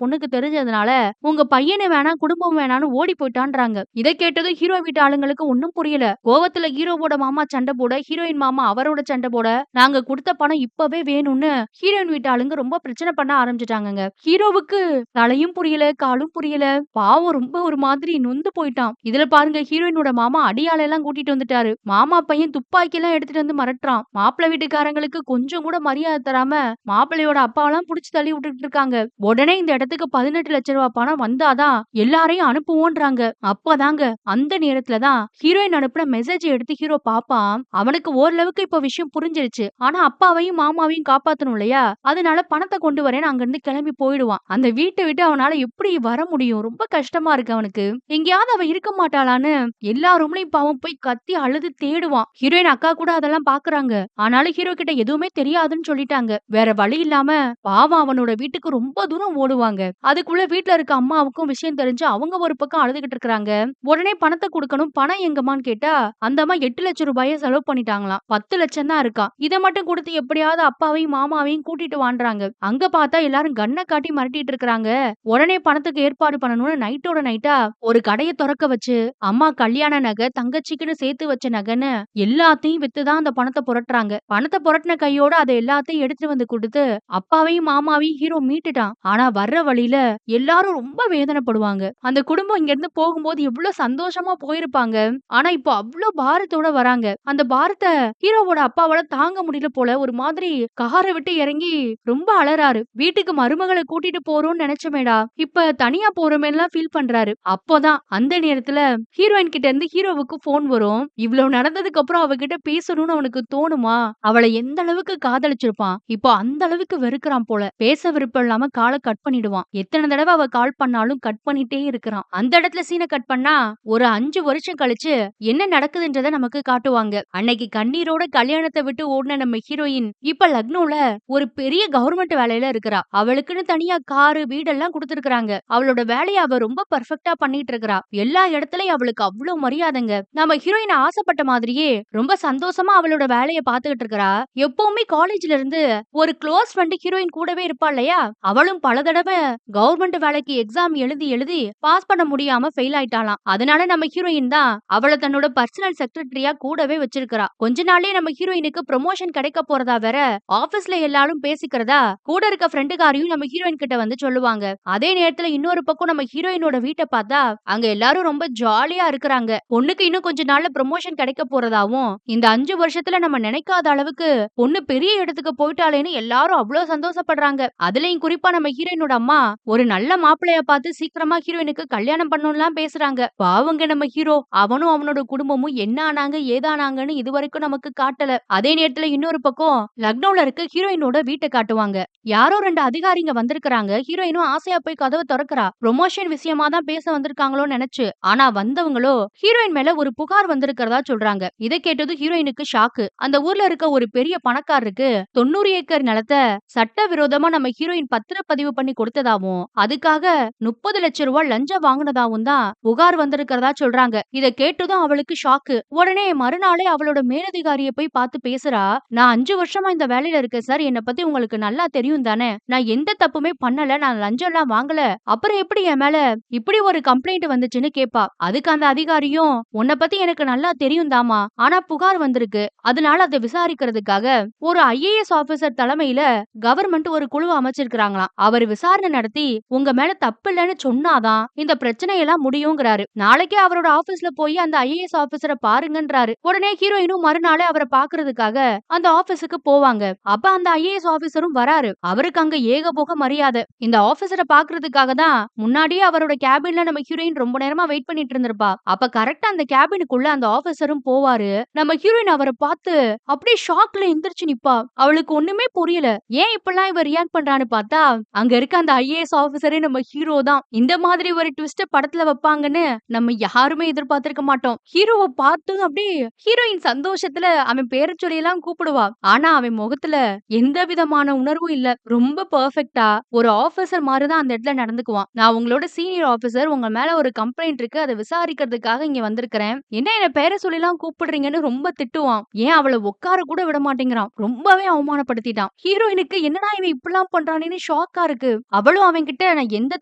பொண்ணுக்கு தெரிஞ்சதுனால உங்க பையனை வேணாம் குடும்பம் வேணான்னு ஓடி போயிட்டான்றாங்க. இதை கேட்டதும் ஹீரோ வீட்டு ஆளுங்களுக்கு ஒன்னும் புரியல. கோவத்துல ஹீரோவோட மாமா சண்டை போட, ஹீரோயின் மாமா அவரோட சண்டை போட, நாங்க கொடுத்த பணம் இப்பவே வேணும்னு ஹீரோயின் வீட்டு ஆளுங்க ரொம்ப பிரச்சனை பண்ண ஆரம்பிச்சிட்டாங்க. ஹீரோவுக்கு தலையும் புரியல, காலும் புரியல. பாவம் ரொம்ப ஒரு மாதிரி நொந்து போயிட்டான். இதுல பாருங்க ஹீரோயினோட மாமா அடியாள எல்லாம் கூட்டிட்டு வந்துட்டாரு. மாமா பையன் துப்பாக்கி எல்லாம் எடுத்துட்டு வந்து மிரட்டுறான். மாப்பிள்ளை வீட்டுக்காரங்களுக்கு கொஞ்சம் கூட மரியாதை தராம மாப்பிள்ளையோட அப்பாவெல்லாம் புடிச்சு தள்ளி விட்டுட்டு இருக்காங்க. உடனே இந்த இடத்துக்கு 18 லட்சம் ரூபாய் பணம் வந்தாதான் எல்லாரையும் அனுப்புவோன்றாங்க. அப்பதாங்க அந்த நேரத்துலதான் ஹீரோயின் அனுப்புன மெசேஜ் எடுத்து ஹீரோ பாப்பான். அவனுக்கு ஓரளவுக்கு இப்ப விஷயம் புரிஞ்சிருச்சு. ஆனா அப்பாவையும் மாமாவையும் காப்பாத்தணும் இல்லையா, அதனால பணத்தை கொண்டு வரேன்னு அங்க இருந்து கிளம்பி போயிடுவான். அந்த வீட்டை விட்டு அவனால எப்படி வர முடியும்? ரொம்ப கஷ்டமா இருக்கு அவனுக்கு. எங்கேயாவது அவ இருக்க மாட்டாளான்னு எல்லா ரூம்லயும் பாவம் போய் கத்தி அழுது தேடுவான். ஹீரோயின் அக்கா கூட அதெல்லாம் பாக்குறாங்க. ஆனாலும் ஹீரோ கிட்ட எதுவுமே தெரியாதுன்னு சொல்லிட்டாங்க. வேற வழி இல்லாம பாவம் அவனோட வீட்டுக்கு ரொம்ப தூரம் ஓடுவாங்க. அதுக்குள்ள வீட்டுல இருக்க அம்மாவுக்கும் விஷயம் தெரிஞ்சு அவங்க ஒரு பக்கம் அழுதுகிட்டு இருக்காங்க. உடனே பணத்தை கொடுக்கணும். பணம் எங்கம்மான்னு கேட்டா அந்த அம்மா 8 லட்சம் ரூபாயை செலவு பண்ணிட்டாங்களாம். 10 லட்சம் தான் இருக்கா. இதை மட்டும் கொடுத்து எப்படியாவது அப்பாவையும் மாமாவையும் கூட்டிட்டு வாண்டாங்க. அங்க பார்த்தா எல்லாரும் கண்ணை காட்டி மிரட்டிட்டு இருக்காங்க. உடனே பணத்துக்கு ஏற்பாடு பண்ணணும்னு நைட்டோட நைட்டா ஒரு கடையை திறக்க வச்சு அம்மா கல்யாண நகை, தங்கச்சிக்குன்னு சேர்த்து வச்ச நகைன்னு எல்லாத்தையும் வித்துதான் அந்த பணத்தை புரட்டுறாங்க. பணத்தை புரட்டின கையோட அதை எல்லாத்தையும் எடுத்துட்டு வந்து கொடுத்து அப்பாவையும் மாமாவையும் ஹீரோ மீட்டுட்டான். ஆனா வர்ற வழியில எல்லாரும் ரொம்ப வேதனைப்படுவாங்க. அந்த குடும்பம் இங்க இருந்து போகும்போது எவ்வளவு சந்தோஷமா போயிருப்பாங்க. ஆனா இப்போ அவ்வளவு பாரத்தோட வராங்க. அந்த பாரத்தை ஹீரோவோட அப்பாவால தாங்க முடியல போல. ஒரு மாதிரி காரை விட்டு இறங்கி ரொம்ப அலறாரு. வீட்டுக்கு மருமகளை கூட்டிட்டு போறோம்னு நினைச்சமேடா, இப்ப தனியா போறோமேலாம் ஃபீல் பண்றாரு. அப்போதான் அந்த நேரத்துல ஹீரோயின் கிட்ட இருந்து ஹீரோவுக்கு போன் வரும். இவ்வளவு நடந்ததுக்கு அப்புறம் அவகிட்ட பேசணும்னு அவனுக்கு தோணுமா? அவளை எந்த அளவுக்கு காதலிச்சிருப்பான், இப்போ அந்த அளவுக்கு வெறுக்கிறான் போல. பேச விருப்பம் இல்லாம காலை கட் பண்ணிடுவான். எத்தனை தடவை அவ கால் பண்ணாலும் கட் கட் பண்ணிட்டே இருக்கிறான். அந்த இடத்துல சீன கட் பண்ணா ஒரு 5 வருஷம் கழிச்சு என்ன நடக்குதுன்றத நமக்கு காட்டுவாங்க. அன்னைக்கு கண்ணீரோட கல்யாணத்த விட்டு ஓடுன நம்ம ஹீரோயின் இப்ப லக்னோல ஒரு பெரிய கவர்மெண்ட் வேலையில இருக்கிறா. அவளுக்குன்னு தனியா காரு, வீடெல்லாம் குடுத்திருக்காங்க. அவளோட வேலைய அவ ரொம்ப பெர்ஃபெக்ட்டா பண்ணிட்டு இருக்கிறா. எல்லா இடத்துலயும் அவளுக்கு அவ்ளோ மரியாதைங்க. நம்ம ஹீரோயின் ஆசைப்பட்ட மாதிரியே ரொம்ப சந்தோஷமா அவளோட வேலைய பாத்துக்கிட்டு இருக்கிறா. எப்பவுமே காலேஜ்ல இருந்து ஒரு க்ளோஸ் ஃப்ரெண்ட் ஹீரோயின் கூடவே இருப்பா இல்லையா? அவளும் பல தடவை கவர்மெண்ட் வேலைக்கு எக்ஸாம் எழுதி எழுதி பாஸ் பண்ண முடியாம ஃபெயில் ஆயிட்டாளாம். அதனால நம்ம ஹீரோயின் தான் அவள தன்னோட பர்சனல் செக்ரட்டரியா கூடவே வச்சிருக்கிறா. கொஞ்ச நாளே நம்ம ஹீரோயினுக்கு ப்ரமோஷன் கிடைக்க போறதா வேற ஆபீஸ்ல எல்லாரும் பேசிக்கிறதா கூட இருக்க ஃப்ரெண்டுகாரியும் நம்ம ஹீரோயின் கிட்ட வந்து சொல்லுவாங்க. அதே நேரத்துல இன்னொரு பக்கம் நம்ம ஹீரோயினோட வீட்டை பார்த்தா அங்க எல்லாரும் ரொம்ப ஜாலியா இருக்கிறாங்க. பொண்ணுக்கு இன்னும் கொஞ்ச நாள்ல ப்ரமோஷன் கிடைக்க போறதாவும் இந்த 5 வருஷத்துல நம்ம நினைக்காத அளவுக்கு பொண்ணு பெரிய இடத்துக்கு போயிட்டாலேன்னு எல்லாரும் அவ்வளவு சந்தோஷப்படுறாங்க. அதுலயும் குறிப்பா நம்ம ஹீரோயினோட அம்மா ஒரு நல்ல மாப்பிள்ளைய பார்த்து சீக்கிரமா ஹீரோயினுக்கு கல்யாணம் பண்ணணும்லாம் பேசுறாங்க. பாவங்க நம்ம ஹீரோ அவனும் அவனோட குடும்பமும் என்ன ஆனாங்க ஏதானாங்கன்னு இதுவரைக்கும் நமக்கு காட்டல. அதே நேரத்துல இன்னொரு பக்கம் லக்னோல இருக்க ஹீரோயினோட வீட்டை காட்டுவாங்க. யாரோ 2 அதிகாரிங்க வந்திருக்காங்க. ஹீரோயினும் ஆசையா போய் கதவை திறக்கிறா. ப்ரொமோஷன் விஷயமா தான் பேச வந்திருக்காங்களோ நினைச்சு. ஆனா வந்தவங்களோ ஹீரோயின் மேல ஒரு புகார் வந்திருக்கிறதா சொல்றாங்க. இதை கேட்டது ஹீரோயினுக்கு ஷாக்கு. அந்த ஊர்ல இருக்க ஒரு பெரிய பணக்காரருக்கு 90 ஏக்கர் நிலத்தை சட்டவிரோதமா நம்ம ஹீரோயின் பத்திரப்பதிவு பண்ணி கொடுத்ததாவும் அதுக்காக 30 லட்சம் ரூபாய் லஞ்சம் வாங்கினதாவும் தான் புகார் வந்திருக்கிறதா சொல்றாங்க. இதை கேட்டதும் அவளுக்கு ஷாக்கு. உடனே மறுநாளே அவளோட மேலதிகாரிய போய் பார்த்து பேசுறா. நான் 5 வருஷமா இந்த வேலையில இருக்கேன் சார். என்னை பத்தி உங்களுக்கு நல்லா தெரியும் தானே? நான் எந்த தப்புமே பண்ணல. நான் லஞ்சம் எல்லாம் வாங்கல. அப்புறம் எப்படி என் மேல இப்படி ஒரு கம்ப்ளைண்ட் வந்துச்சுன்னு கேப்பா. அதுக்கு அந்த அதிகாரியும் உன்னை பத்தி எனக்கு நல்லா தெரியும் தாமா. ஆனா புகார் வந்திருக்கு. அதனால அதை விசாரிக்கிறதுக்காக ஒரு IAS ஆபீசர் தலைமையில கவர்மெண்ட் ஒரு குழு அமைச்சிருக்காங்களாம். அவர் விசாரணை நடத்தி உங்க மேல தப்பு இல்லைன்னு சொன்னாதான் இந்த பிரச்சனை எல்லாம் முடியுங்கிறாரு. நாளைக்கே அவரோட ஆபீஸ்ல போய் அந்த IAS ஆபீசரை பாருங்கன்றாரு. உடனே ஹீரோயினும் மறுநாளே அவரை பாக்குறதுக்காக அந்த ஆபீஸுக்கு போவாங்க. அப்ப அந்த IAS ஆபீசரும் வராரு. அவருக்கு அங்க ஏகபோக மரியாதை. இந்த ஆபீசரை பாக்குறதுக்காக தான் முன்னாடியே அவரோட கேபின்ல நம்ம ஹீரோயின் ரொம்ப நேரமா வெயிட் பண்ணிட்டு இருந்திருப்பா. அப்ப கரெக்டா அந்த கேபினுக்குள்ள அந்த ஆபீசரும் போவாரு. நம்ம ஹீரோயின் அவரை பார்த்து அப்படியே ஷாக்ல எந்திரிச்சு நிப்பா. அவளுக்கு ஒண்ணுமே புரியல. ஏன் இப்பெல்லாம் இவர் ரியாக்ட் பண்றான்னு பார்த்தா அங்க இருக்க அந்த IAS ஆபீசரே நம்ம ஹீரோ தான். இந்த மாதிரி ஒரு ட்விஸ்ட் படத்துல வைப்பாங்கன்னு நம்ம யாருமே எதிர்பார்த்திருக்க மாட்டோம். ஹீரோவை பார்த்து அப்படியே ஹீரோயின் சந்தோஷத்துல அவன் பேரை சொல்லி எல்லாம் கூப்பிடுவா. ஆனா அவன் முகத்துல எந்த விதமான உணர்வும் இல்ல. ரொம்ப பெர்ஃபெக்ட்டா ஒரு ஆபீசர் மாதிரி தான் அந்த இடத்துல நடந்துக்குவான். நான் உங்களோட சீனியர் ஆபீசர். உங்க மேல ஒரு கம்ப்ளைண்ட் இருக்கு. அதை விசாரிக்கிறதுக்காக இங்க வந்திருக்கிறேன். என்ன பேரை சொல்லி எல்லாம் கூப்பிடுறீங்கன்னு ரொம்ப திட்டுவான். ஏன் அவளை உட்கார கூட விட மாட்டேங்கிறான். ரொம்பவே அவமானப்படுத்திட்டான். ஹீரோயினுக்கு என்னடா இவன் இப்படிலாம் பண்றானேன்னு ஷாக்கா இருக்கு. அவளும் அவன் கிட்ட நான் எந்த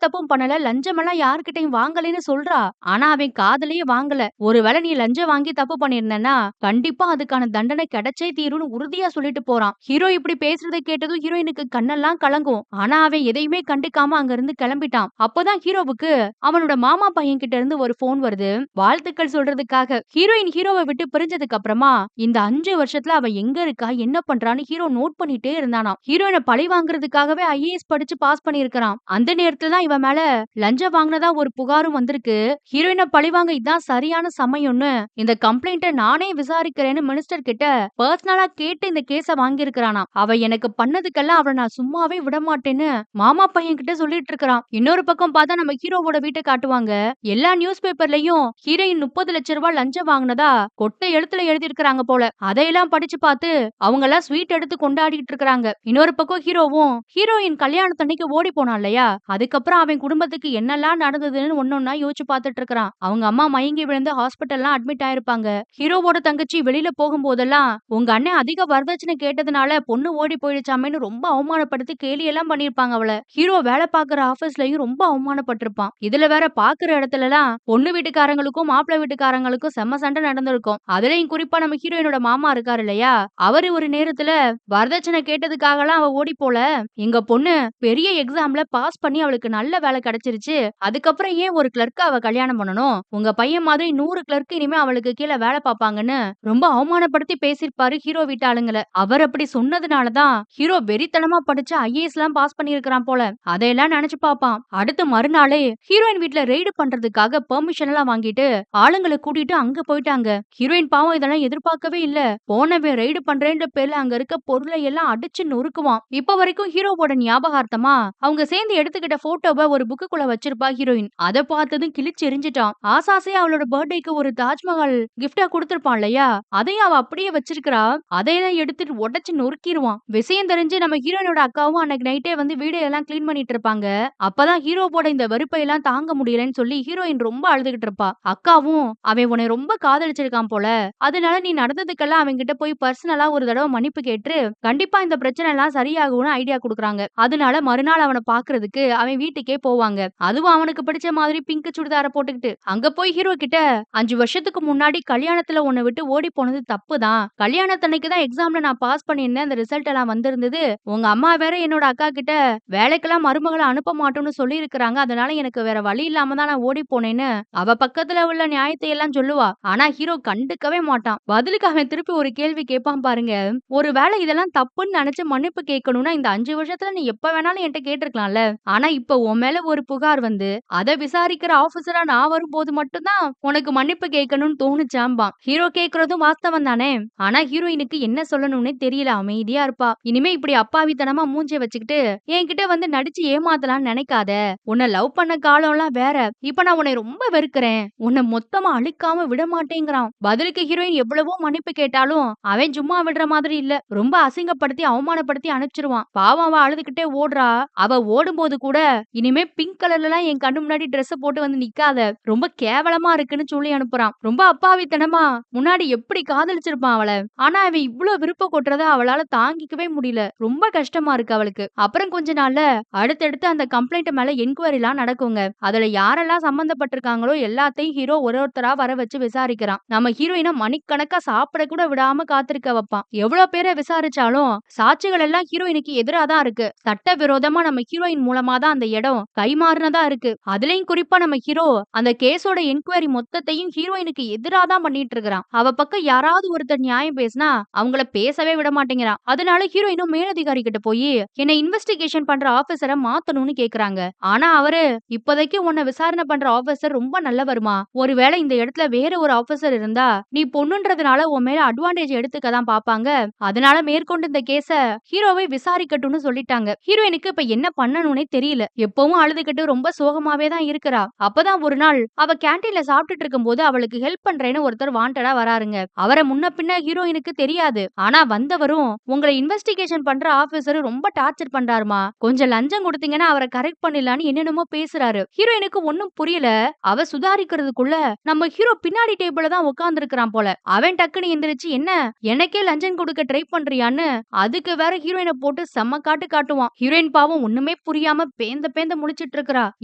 தப்பும் பண்ணல. லஞ்சம் எல்லாம் யாருக்கிட்டையும் வாங்கலன்னு சொல்றா. ஆனா அவன் காதலையே வாங்கல. ஒருவேளை நீ லஞ்சம் வாங்கி தப்பு பண்ணிருந்தேன்னா கண்டிப்பா அதுக்கான தண்டனை கிடைச்சே தீரும்னு உறுதியா சொல்லிட்டு போறான். ஹீரோ இப்படி பேசுறதை கேட்டதும் ஹீரோயினுக்கு கண்ணெல்லாம் கலங்கும். ஆனா அவன் எதையுமே கண்டுக்காம அங்க இருந்து கிளம்பிட்டான். அப்பதான் ஹீரோவுக்கு அவனோட மாமா பையன் கிட்ட இருந்து ஒரு போன் வருது. வாழ்த்துக்கள் சொல்றதுக்காக. ஹீரோயின் ஹீரோவை விட்டு பிரிஞ்சதுக்கு அப்புறமா இந்த 5 வருஷத்துல அவ எங்க இருக்கா என்ன பண்றான்னு ஹீரோ நோட் பண்ணிட்டே இருந்தானாம். ஹீரோயினை பழி வாங்குறதுக்காகவே IAS படிச்சு பாஸ் பண்ணிருக்கான். அந்த நேரத்துல தான் இவன் மேல லஞ்சம் வாங்கினதா ஒரு புகாரும் வந்திருக்கு. ஹீரோயினை பழி வாங்க இதான் சரியான சமயம்னு இந்த கம்ப்ளைண்ட நானே விசாரிக்கிறேன்னு மினிஸ்டர் கிட்ட பர்சனலா கேட்டு இந்த கேஸ வாங்கியிருக்கிறானா. அவ எனக்கு பண்ணதுக்கெல்லாம் அவளை நான் சும்மாவே விட மாட்டேன்னு மாமா பையன் கிட்ட சொல்லிட்டு இருக்கிறான். இன்னொரு பக்கம் பார்த்தா நம்ம ஹீரோவோட வீட்டை காட்டுவாங்க. எல்லா நியூஸ் பேப்பர்லயும் ஹீரோயின் 30 லட்சம் ரூபாய் லஞ்சம் வாங்கினதா கொட்டை எழுத்துல எழுதி இருக்கிறாங்க போல. அதையெல்லாம் படிச்சு பார்த்து அவங்க எல்லாம் ஸ்வீட் எடுத்து கொண்டாடிட்டு இருக்காங்க. இன்னொரு பக்கம் ஹீரோவும் ஹீரோயின் கல்யாணத்தன்னைக்கு ஓடி போனான் இல்லையா? அதுக்கப்புறம் அவன் குடும்பத்துக்கு என்னெல்லாம் நடந்ததுன்னு ஒன்னொன்னா யோசிச்சு பார்த்துட்டு இருக்கிறான். அவங்க அம்மா மயங்கி விழுந்து ஹாஸ்பிட்டல்லாம் அட்மிட் ஆயிருப்பாங்க. ஹீரோவோட தங்கச்சி வெளியில போகும்போதெல்லாம் உங்க அண்ணன் அதிக வரதட்சணை கேட்டதுனால பொண்ணு ஓடி போயிடுச்சாமேன்னு ரொம்ப அவமானப்படுத்தி கேலி எல்லாம் பண்ணிருப்பாங்க அவளை. ஹீரோ வேலை பாக்குற ஆபீஸ்லயும் ரொம்ப அவமானப்பட்டிருப்பான். இதுல வேற பாக்குற இடத்துல எல்லாம் பொண்ணு வீட்டுக்காரங்களுக்கும் மாப்பிள்ளை வீட்டுக்காரங்களுக்கும் செம்ம சண்டை நடந்திருக்கும். அதுலயும் குறிப்பா நம்ம ஹீரோயினோட மாமா இருக்காரு இல்லையா? அவரு ஒரு நேரத்துல வரதட்சணை கேட்டதுக்காக எல்லாம் அவ ஓடி போல. எங்க பொண்ணு பெரிய எக்ஸாம்ல பாஸ் பண்ணி அவளுக்கு நல்ல வேலை கிடைச்சிருச்சு. அதுக்கப்புறம் ஏன் ஒரு கிளர்க்க அவ கல்யாணம் பண்ணணும்? உங்க பையன் மாதிரி 100 கிளர்க் இனிமே அவளுக்கு கீழே வேலை பார்ப்பாங்கன்னு ரொம்ப அவமானப்படுத்தி பேசிருப்பாரு ஹீரோ வீட்டாளுங்கள. அவர் அப்படி சொன்னதுனாலதான் ஹீரோ வெறித்தனமா படிச்சு IAS எல்லாம் பாஸ் பண்ணிருக்கான் போல. அதையெல்லாம் நினைச்சு பாப்பான். அடுத்த மறுநாளே ஹீரோயின் வீட்டுல ரெய்டு பண்றதுக்காக பெர்மிஷன் எல்லாம் வாங்கிட்டு ஆளுங்களை கூட்டிட்டு அங்க போயிட்டாங்க. ஹீரோயின் பாவம் இதெல்லாம் எதிர்பார்க்கவே இல்ல. போனவன் ரெய்டு பண்றேன்ற பேர்ல அங்க இருக்க பொருளை எல்லாம் அடிச்சு நொறுக்குவான். இப்ப வரைக்கும் ஹீரோவோட ஞாபகார்த்தமா அவங்க சேர்ந்து எடுத்துக்கிட்ட போட்டோவை ஒரு புக்குக்குள்ள போட்டோக்கள வச்சிருப்பா ஹீரோயின். அத பார்த்ததும் கிழிச்சு எறிஞ்சுட்டான். ஆசாசையா அவளோட பர்த்டேக்கு ஒரு தாஜ்மஹால் கிஃப்ட்டா குடுத்திருப்பான் இல்லையா? அதையும் அவ அப்படியே வச்சிருக்கிறா. அதையெல்லாம் எடுத்துட்டு உடைச்சு நொறுக்கிருவான். விஷயம் தெரிஞ்சு நம்ம ஹீரோயினோட அக்காவும் அன்னைக்கு நைட்டே வந்து வீடு எல்லாம் கிளீன் பண்ணிட்டு இருப்பாங்க. அப்பதான் ஹீரோவோட இந்த வெறுப்பை எல்லாம் தாங்க முடியலன்னு சொல்லி ஹீரோயின் ரொம்ப அழுதுகிட்டு இருப்பா. அக்காவும் அவன் உன்னை ரொம்ப காதலிச்சிருக்கான் போல. அதனால நீ நடந்ததுக்கெல்லாம் அவன்கிட்ட போய் பர்சனலா ஒரு தடவ மன்னிப்பு கேட்டு கண்டிப்பா இந்த பிரச்சனை எல்லாம் சரியாகும்னு ஐடியா குடுக்குறாங்க. அதனால மறுநாள் அவன பாக்குறதுக்கு அவன் வீட்டுக்கே போவாங்க. அதுவும் அவனுக்கு பிடிச்ச மாதிரி பிங்க் சுடிதார போட்டுக்கிட்டு. அங்க போய் ஹீரோ கிட்ட 5 வருஷத்துக்கு முன்னாடி கல்யாணத்துல உன்னை விட்டு ஓடி போனது தப்புதான். கல்யாணத்தன்னைக்கு தான் எக்ஸாம்ல நான் பாஸ் பண்ணியிருந்தேன். அந்த ரிசல்ட் எல்லாம் வந்திருந்தது. உங்க அம்மா வேற என்னோட அக்கா கிட்ட வேலைக்கெல்லாம் மருமகள அனுப்ப மாட்டோம்னு சொல்லியிருக்கிறாங்க. அதனால எனக்கு வேற வழி இல்லாம தான் நான் ஓடி போனேன்னு அவ பக்கத்துல உள்ள நியாயத்தை எல்லாம் சொல்லுவா. ஆனா ஹீரோ கண்டுக்கவே மாட்டான். பதிலுக்கு அவன் திருப்பி ஒரு கேள்வி கேட்பான் பாருங்க. ஒருவேளை இதெல்லாம் தப்புன்னு நினைச்சு மன்னிப்பு கேட்கணும்னா இந்த 5 வருஷத்துல நீ எப்ப வேணாலும் என்கிட்ட கேட்டிருக்கலாம்ல. ஆனா இப்ப உன் மேல ஒரு புகார் வந்து அத விசாரிக்கிற ஆபீசரா நான் வரும்போது மட்டும்தான் உனக்கு மன்னிப்பு கேட்கணும்னு தோணுச்சாம்பான். ஹீரோ கேக்குறதும் வாஸ்தவம் தானே. ஆனா ஹீரோயினுக்கு என்ன சொல்லணும்னே தெரியல. அமைதியா இருப்பா. இனிமே இப்படி அப்பாவித்தனமா மூஞ்சிய வச்சுக்கிட்டு என்கிட்ட வந்து நடிச்சு ஏமாத்தலாம்னு நினைக்காத. உன்னை லவ் பண்ண காலம்லாம் வேற. இப்ப நான் உன்னை ரொம்ப வெறுக்கிறேன். உன்னை மொத்தமா அழிக்காம விட மாட்டேங்கிறான். பதிலுக்கு ஹீரோயின் எவ்வளவோ மன்னிப்பு கேட்டாலும் அவன் சும்மா விடுற மாதிரி இல்ல. ரொம்ப அசிங்கப்படுத்தி அவமானப்படுத்தி அனுப்பிச்சிருவான். பாவம் அவ அழுதுகிட்டே ஓடுறா. அவ ஓடும்போது கூட இனிமே பிங்க் கலர்ல எல்லாம் என் கண்ணு முன்னாடி Dress போட்டு வந்து நிக்காத. ரொம்ப கேவலமா இருக்குன்னு சொல்லி அனுப்புறான். ரொம்ப அப்பாவித்தனமா முன்னாடி எப்படி காதலிச்சிருப்பான் அவள. ஆனா அவன் இவ்ளோ விருப்பம் கொட்டுறத அவளால தாங்கிக்கவே முடியல. ரொம்ப கஷ்டமா இருக்கு அவளுக்கு. அப்புறம் கொஞ்ச நாள்ல அடுத்தடுத்து அந்த கம்ப்ளைண்ட் மேல என்கொயரிலாம் நடக்குங்க. அதுல யாரெல்லாம் சம்பந்தப்பட்டிருக்காங்களோ எல்லாத்தையும் ஹீரோ ஒருத்தரா வர வச்சு விசாரிக்கிறான். நம்ம ஹீரோயின மணிக்கணக்கா சாப்பிட கூட விடாம காத்திருக்க வைப்பான். எவ்வளவு பேரை விசாரிச்சாலும் சாட்சிகள் எல்லாம் ஹீரோயினுக்கு எதிரா தான் இருக்கு. சட்டவிரோதமா நம்ம ஹீரோயின் மூலமா தான் அந்த இடம் கைமாறினதா இருக்கு. அதுலயும் குறிப்பா நம்ம ஹீரோ அந்த கேஸோட என்கொயரி மொத்தத்தையும் ஹீரோயினுக்கு எதிரா தான் பண்ணிட்டு இருக்கிறான். அவ பக்கம் யாராவது ஒருத்தர் நியாயம் பேசினா அவங்கள பேசவே விட மாட்டேங்கிறான். அதனால ஹீரோயினும் மேலதிகாரி கிட்ட போய் என்ன இன்வெஸ்டிகேஷன் பண்ற ஆபீசரை மாத்தணும்னு கேக்குறாங்க. ஆனா அவரு இப்போதைக்கு உன்னை விசாரணை பண்ற ஆபீசர் ரொம்ப நல்லவருமா. ஒருவேளை இந்த இடத்துல வேற ஒரு ஆபீசர் இருந்தா நீ பொண்ணுன்றதுனால உன் மேல அட்வான்டேஜ் எடுத்துக்க தான் பாப்பாங்க. அதனால மேற்கொண்டு இந்த கேஸ ஹீரோவை விசாரிக்கட்டும்னு சொல்லிட்டாங்க. ஹீரோயினுக்கு இப்ப என்ன பண்ணணும்னே தெரியல. எப்பவும் அழுதுகிட்டு ரொம்ப சோகமாவே தான் இருக்கிறா. அப்பதான் ஒரு நாள் அவ கேண்டீன்ல சாப்பிட்டுட்டு இருக்கும்போது அவளுக்கு ஹெல்ப் பண்றேன்னு ஒருத்தர் வாண்டடா வராருங்க. அவரை முன்ன பின்ன ஹீரோயினுக்கு தெரியாது. ஆனா வந்தவரும் உங்களை இன்வெஸ்டிகேஷன் பண்ற ஆபீசர் ரொம்ப டார்ச்சர் பண்றாருமா. கொஞ்சம் லஞ்சம் கொடுத்தீங்கன்னா அவரை கரெக்ட் பண்ணிடலான்னு என்னென்னமோ பேசுறாரு. ஹீரோயினுக்கு ஒன்னும் புரியல. அவ சுதாரிக்கிறதுக்குள்ள நம்ம ஹீரோ பின்னாடி டேபிள்ல தான் உட்கார்ந்து இருக்கிறான் போல. அவன் டக்குன்னு எந்திரிச்சு என்ன எனக்கே லஞ்சம் கொடுக்க ட்ரை பண்றியான்னு அதுக்கு வேற ஹீரோயினை போட்டு செம்ம காட்டு காட்டுவான். ஹீரோயின் பாவம் ஒண்ணுமே புரியாம பேந்த பேந்த முழிச்சிட்டு இருக்கா.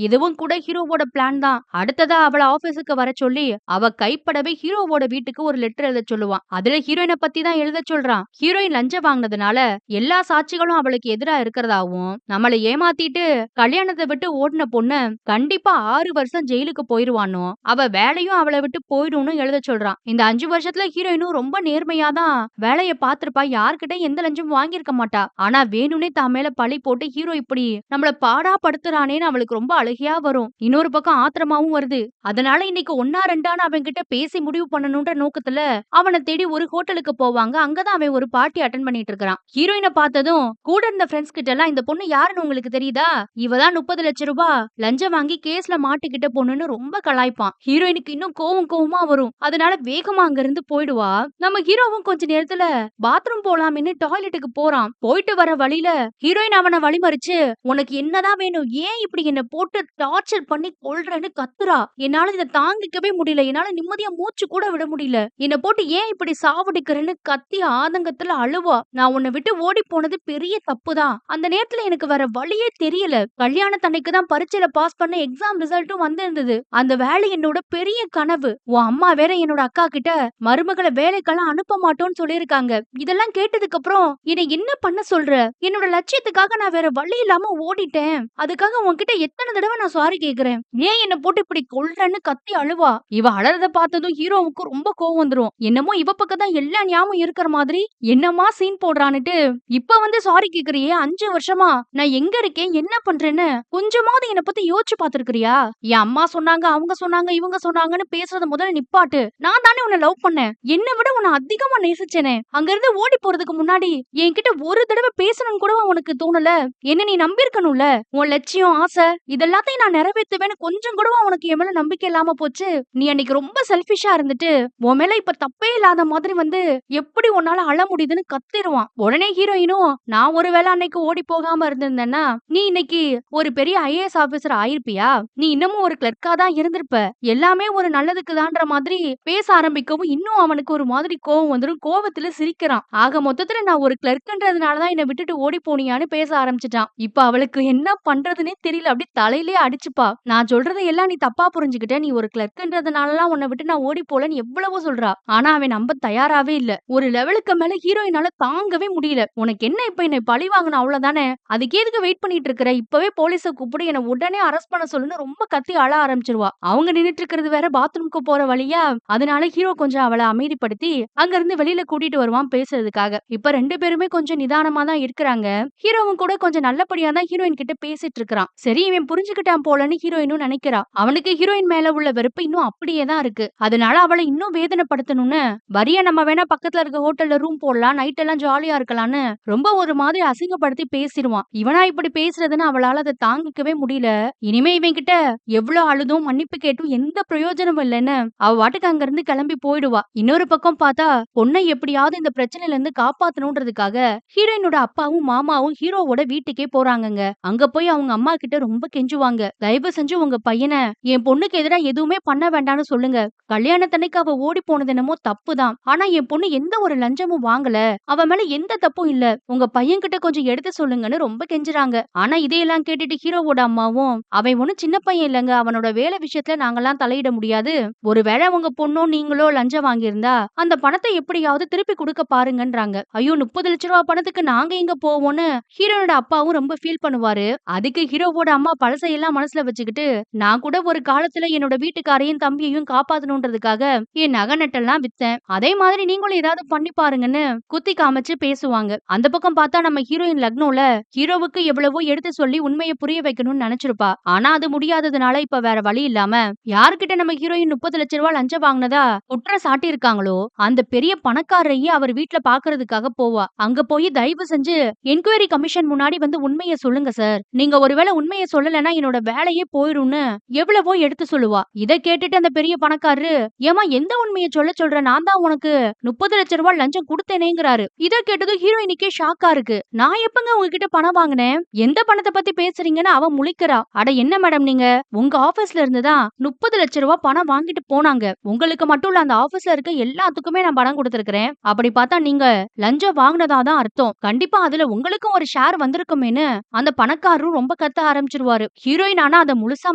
இதுவும் கூட ஹீரோவோட பிளான் தான். அடுத்ததா அவளை ஆபீஸுக்கு வர சொல்லி அவ கைப்படவே ஹீரோவோட வீட்டுக்கு ஒரு லெட்டர் எழுத சொல்லுவான். அதுல ஹீரோயினை பத்தி தான் எழுத சொல்றான். ஹீரோயின் லஞ்சம் வாங்கினதுனால எல்லா சாட்சிகளும் அவளுக்கு எதிரா இருக்கிறதாவும் நம்மளை ஏமாத்திட்டு கல்யாணத்தை விட்டு ஓடின பொண்ணு கண்டிப்பா 6 வருஷம் ஜெயிலுக்கு போயிருவானோ அவ வேலையும் அவளை விட்டு போயிடும்னு எழுத சொல்றான். இந்த 5 வருஷத்துல ஹீரோயினும் ரொம்ப நேர்மையா தான் வேலைய பாத்திருப்பா. யார்கிட்ட எந்த லஞ்சமும் வாங்கியிருக்க மாட்டா. ஆனா வேணும்னே தான் மேல பழி போட்டு ஹீரோ இப்படி நம்மள பாடா படுத்துறானேன்னு அவளுக்கு ரொம்ப அழுகையா வரும். இன்னொரு பக்கம் ஆத்திரமாவும் வருது. அதனால இன்னைக்கு ஒன்னா ரெண்டான்னு அவன் கிட்ட பேசி முடிவு பண்ணணும்ன்ற நோக்கத்துல அவனை தேடி ஒரு ஹோட்டலுக்கு போவாங்க. அங்கதான் அவன் ஒரு பார்ட்டி அட்டன் பண்ணிட்டு இருக்கான். ஹீரோயினை பார்த்ததும் கூட இருந்த ஃப்ரெண்ட்ஸ் கிட்ட எல்லாம் இந்த பொண்ணு யாருன்னு உங்களுக்கு தெரியுதா? இவதான் 30 லட்சம் ரூபாய் லஞ்சம் வாங்கி கேஸ்ல மாட்டிக்கிட்ட பொண்ணுன்னு ரொம்ப கலாய்ப்பான். ஹீரோயினுக்கு இன்னும் கோவமா வரும். அதனால வேகமா அங்க இருந்து போயிடுவா. நம்ம ஹீரோவும் கொஞ்ச நேரத்துல பாத்ரூம் போலாம்னு டாய்லெட்டுக்கு போறான். போயிட்டு வர வழியில ஹீரோயின் அவனை வழிமறிச்சு உனக்கு என்னதான் வேணும், ஏன் இப்படி என்ன போட்டு டார்ச்சர் பண்ணி கொல்றன்னு கத்துறா. என்னால இதை தாங்கிக்கவே முடியல. என்னால நிம்மதியா மூச்சு கூட விட முடியல. என்ன போட்டு ஏன் இப்படி சாவடிக்கிறேன்னு கத்தி ஆதங்கத்துல அழுவா. நான் உன்னை விட்டு ஓடி போனது பெரிய தப்புதான். அந்த நேரத்துல எனக்கு வேற வழியே தெரியல. கல்யாணத்தன்னைக்கு தான் பரீட்சையில பாஸ் பண்ண எக்ஸாம் ரிசல்ட்டும் வந்திருந்தது. அந்த வேலை என்னோட பெரிய கனவு. உன் அம்மா வேற என்னோட அக்கா கிட்ட மருமகளை வேலைக்கெல்லாம் அனுப்ப மாட்டோம்னு சொல்லியிருக்காங்க. இதெல்லாம் கேட்டதுக்கு அப்புறம் என்னை என்ன பண்ண சொல்ற? என்னோட லட்சியத்துக்காக நான் வேற வழி இல்லாம ஓடிட்டேன். அதுக்காக உன்கிட்ட எத்தனை தடவை நான் சாரி கேக்குறேன். ஏன் என்ன போட்டு இப்படி கொல்றன்னு கத்தி அழுவா. இவ அழறத பார்த்ததும் ஹீரோவுக்கு ரொம்ப கோவம் வந்துரும். என்னமோ இவ பக்கம் தான் எல்லா ஞாபகம் இருக்கிற மாதிரி என்னமா சீன் போடுறான்னுட்டு இப்ப வந்து சாரி கேக்குறியே. 5 வருஷமா நான் எங்க இருக்கேன் என்ன பண்றேன்னு கொஞ்சமாவது என்ன பத்தி யோசிச்சு பாத்துருக்கிறியா? என் அம்மா சொன்னாங்க, அவங்க சொன்னாங்க, இவங்க சொன்னாங்கன்னு பேசுறத முதல்ல நிப்பாட்டு. நான் தானே உன்னை லவ் பண்ணேன். என்னை விட உன்னை அதிகமா நேசிச்சேனே. அங்க இருந்து ஓடி போறதுக்கு முன்னாடி என்கிட்ட ஒரு தடவை பேசணும்னு கூட உனக்கு தோணல. என்ன நீ நம்பியிருக்கணும்ல. உன் லட்சியம் ஆசை இதெல்லாத்தையும் நான் நிறைவேத்துவேன்னு கொஞ்சம் கூடவா உனக்கு என் மேல நம்பிக்கை இல்லாம போச்சு? நீ அன்னைக்கு ரொம்ப செல்ஃபிஷா இருந்துட்டு, உன் மேல இப்ப தப்பே இல்லாத மாதிரி வந்து எப்படி உன்னால அழ முடியுதுன்னு கத்திருவான். உடனே ஹீரோயினும், நான் ஒருவேளை அன்னைக்கு ஓடி போகாம இருந்திருந்தேன்னா, நீ இன்னைக்கு ஒரு பெரிய ஐஏஎஸ் ஆபீசர் ஆயிருப்பியா? நீ இன்னமும் ஒரு கிளர்க்கா தான் இருந்திருப்ப. எல்லாமே ஒரு நல்லதுக்கு தான்ற மாதிரி பேச ஆரம்பிக்கவும், இன்னும் அவனுக்கு ஒரு மாதிரி கோவம் வந்துரும். கோவத்துல சிரிக்கிறான். ஆக மொத்தத்துல நான் ஒரு கிளர்க்ன்றதுனால தான் என்ன விட்டுட்டு ஓடி போனியான்னு பேச ஆரம்பிச்சுட்டான். இப்ப அவளுக்கு என்ன பண்றதுன்னே தெரியல. அப்படியே தலையிலேயே அடிச்சுப்பா. நான் சொல்றத எல்லாம் நீ தப்பா புரிஞ்சுகிட்ட. நீ ஒரு கிளர்க்ன்றதுனாலலாம் உன்ன விட்டு நான் ஓடி போலன்னு எவ்வளவோ சொல்றா. ஆனா அவன் நம்ப தயாராவே இல்ல. ஒரு லெவலுக்கு மேல ஹீரோயினால தாங்கவே முடியல. உனக்கு என்ன இப்ப என்னை பழி வாங்கணும் அவ்வளவுதானே? அதுக்கு எதுக்கு வெயிட் பண்ணிட்டு இருக்கிற? இப்பவே போலீஸ கூப்பிடு, என்ன உடனே அரெஸ்ட் பண்ண சொல்லுன்னு ரொம்ப கத்தி அழ ஆரம்பிச்சிருவா. அவங்க நின்னுட்டு இருக்கிறது வேற பாத்ரூம்க்கு போற வழியா, அதனால ஹீரோ கொஞ்சம் அவள அமைதிப்படுத்தி அங்க இருந்து வெளியில கூட்டிட்டு வருவான் பேசுறதுக்காக. இப்ப 2 பேருமே கொஞ்சம் நிதானமா தான் இருக்கிறாங்க. ஹீரோவும் கூட கொஞ்சம் நல்லபடியா தான் ஹீரோயின் கிட்ட பேசிட்டு இருக்கிறான். சரி இவன் புரிஞ்சுக்கிட்டான் போலன்னு ஹீரோயினும் நினைக்கிறா. அவனுக்கு ஹீரோயின் மேல உள்ள வெறுப்பு இன்னும் அப்படியே தான் இருக்கு. அதனால அவளை இன்னும் வேதனைப்படுத்தணும்னு, வரியா நம்ம வேணா பக்கத்துல இருக்க ஹோட்டல்ல ரூம் போடலாம், நைட் எல்லாம் ஜாலியா இருக்கலாம்னு ரொம்ப ஒரு மாதிரி அசிங்கப்படுத்தி பேசிடுவான். இவனா இப்படி பேசுறதுன்னு அவளால அதை தாங்கிக்கவே முடியல. இனிமே இவன் கிட்ட எவ்வளவு அழுதும் மன்னிப்பு கேட்டும் எந்த பிரயோஜனமும் இல்லைன்னு அவ வாட்டுக்கு அங்க இருந்து கிளம்பி போயிடுவா. இன்னொரு பக்கம் பார்த்தா பொண்ணை எப்படியாவது இந்த பிரச்சனையில இருந்து காப்பாத்தணும்ன்றதுக்காக ஹீரோயினோட அப்பாவும் மாமாவும் ஹீரோவோட வீட்டுக்கே போறாங்கங்க. அங்க போய் அவங்க அம்மா கிட்ட ரொம்ப கெஞ்சுவாங்க. தயவு செஞ்சு உங்க பையனை என் பொண்ணுக்கு எதிரா எதுவுமே பண்ண வேண்டாம்னு சொல்லுங்க. கல்யாணத்தன்னைக்கு அவ ஓடி போனது என்னமோ தப்புதான். ஆனா என் பொண்ணு எந்த ஒரு லஞ்சமும் வாங்கல. அவ மேல எந்த தப்பும் இல்ல. உங்க பையன் கிட்ட கொஞ்சம் எடுத்து சொல்லுங்கன்னு ரொம்ப கெஞ்சுறாங்க. ஆனா இதையெல்லாம் கேட்டுட்டு ஹீரோவோட அம்மாவும், அவன் ஒண்ணும் சின்ன பையன் இல்லங்க. அவனோட வேலை விஷயத்துல நாங்கெல்லாம் தலையிட முடியாது. ஒருவேளை உங்க பொண்ணோ நீங்களோ லஞ்சம் வாங்கியிருந்தா அந்த பணத்தை எப்படியாவது திருப்பி கொடுக்க பாருங்கன்றாங்க. ஐயோ 30 லட்ச ரூபாய் பணத்துக்கு நாங்க எங்க போவோம்னு ஹீரோனோட அப்பாவும் ரொம்ப ஃபீல் பண்ணுவாரு. அதுக்கு ஹீரோவோட அம்மா பழசையெல்லாம் மனசுல வச்சுக்கிட்டு, நான் கூட ஒரு காலத்துல என்னோட வீட்டுக்காரையும் தம்பியையும் காப்பாத்தணும்ன்றதுக்காக என் நகை நட்டெல்லாம் வித்தேன். அதே மாதிரி நீங்களும் ஏதாவது பண்ணி பாருங்கன்னு குத்தி காமிச்சு பேசுவாங்க. அந்த பக்கம் பார்த்தா நம்ம ஹீரோயின் லக்னோல ஹீரோவுக்கு எவ்வளவோ எடுத்து சொல்லி உண்மையை புரிய வைக்கணும்னு நினைச்சிருப்பா. ஆனா அது முடியாததுனால இப்ப வேற வழி இல்லாம யாருகிட்ட நம்ம ஹீரோயின் 30 லட்ச ரூபாய் லஞ்சம் வாங்கினதா குற்றம் சாட்டி இருக்காங்களோ அந்த பெரிய பணக்காரரையே அவர் வீட்டுல பாக்குறதுக்காக போவா. அங்க போய் தயவு செஞ்சு என்கொயரி கமிஷன் முன்னாடி வந்து உண்மையை சொல்லுங்க சார். நீங்க ஒருவேளை உண்மையை சொல்லலைன்னா என்னோட வேலையே போயிரும்னு எவ்வளவோ எடுத்து சொல்லுவா. இதை கேட்டுட்டு அந்த பெரிய பணக்காரரு, ஏமா எந்த உண்மையை சொல்ற, நான் தான் உனக்கு 30 லட்ச ரூபாய் லஞ்சம் கொடுத்தேனேங்கிறாரு. இதை கேட்டதும் ஹீரோயினுக்கே ஷாக்கா இருக்கு. நான் எப்பங்க உங்ககிட்ட பணம் வாங்கினேன்? எந்த பணத்தை பத்தி பேசுறீங்கன்னு அவ முழிக்கிறா. அட என்ன மேடம் நீங்க, உங்க ஆபீஸ்ல இருந்துதான் 30 லட்ச ரூபாய் பணம் வாங்கிட்டு போனாங்க. உங்களுக்கு மட்டும் இல்ல, அந்த ஆபீஸ்ல இருக்க எல்லாத்துக்குமே நான் பணம் கொடுத்திருக்கிறேன். அப்படி பார்த்தா நீங்க லஞ்சம் வாங்கினதா தான் அர்த்தம். கண்டிப்பா அதுல உங்களுக்கும் ஒரு ஷேர் வந்திருக்குமேன்னு அந்த பணக்காரரும் ரொம்ப கத்த ஆரம்பிச்சிருவாரு. ஹீரோயின் ஆனா அதை முழுசா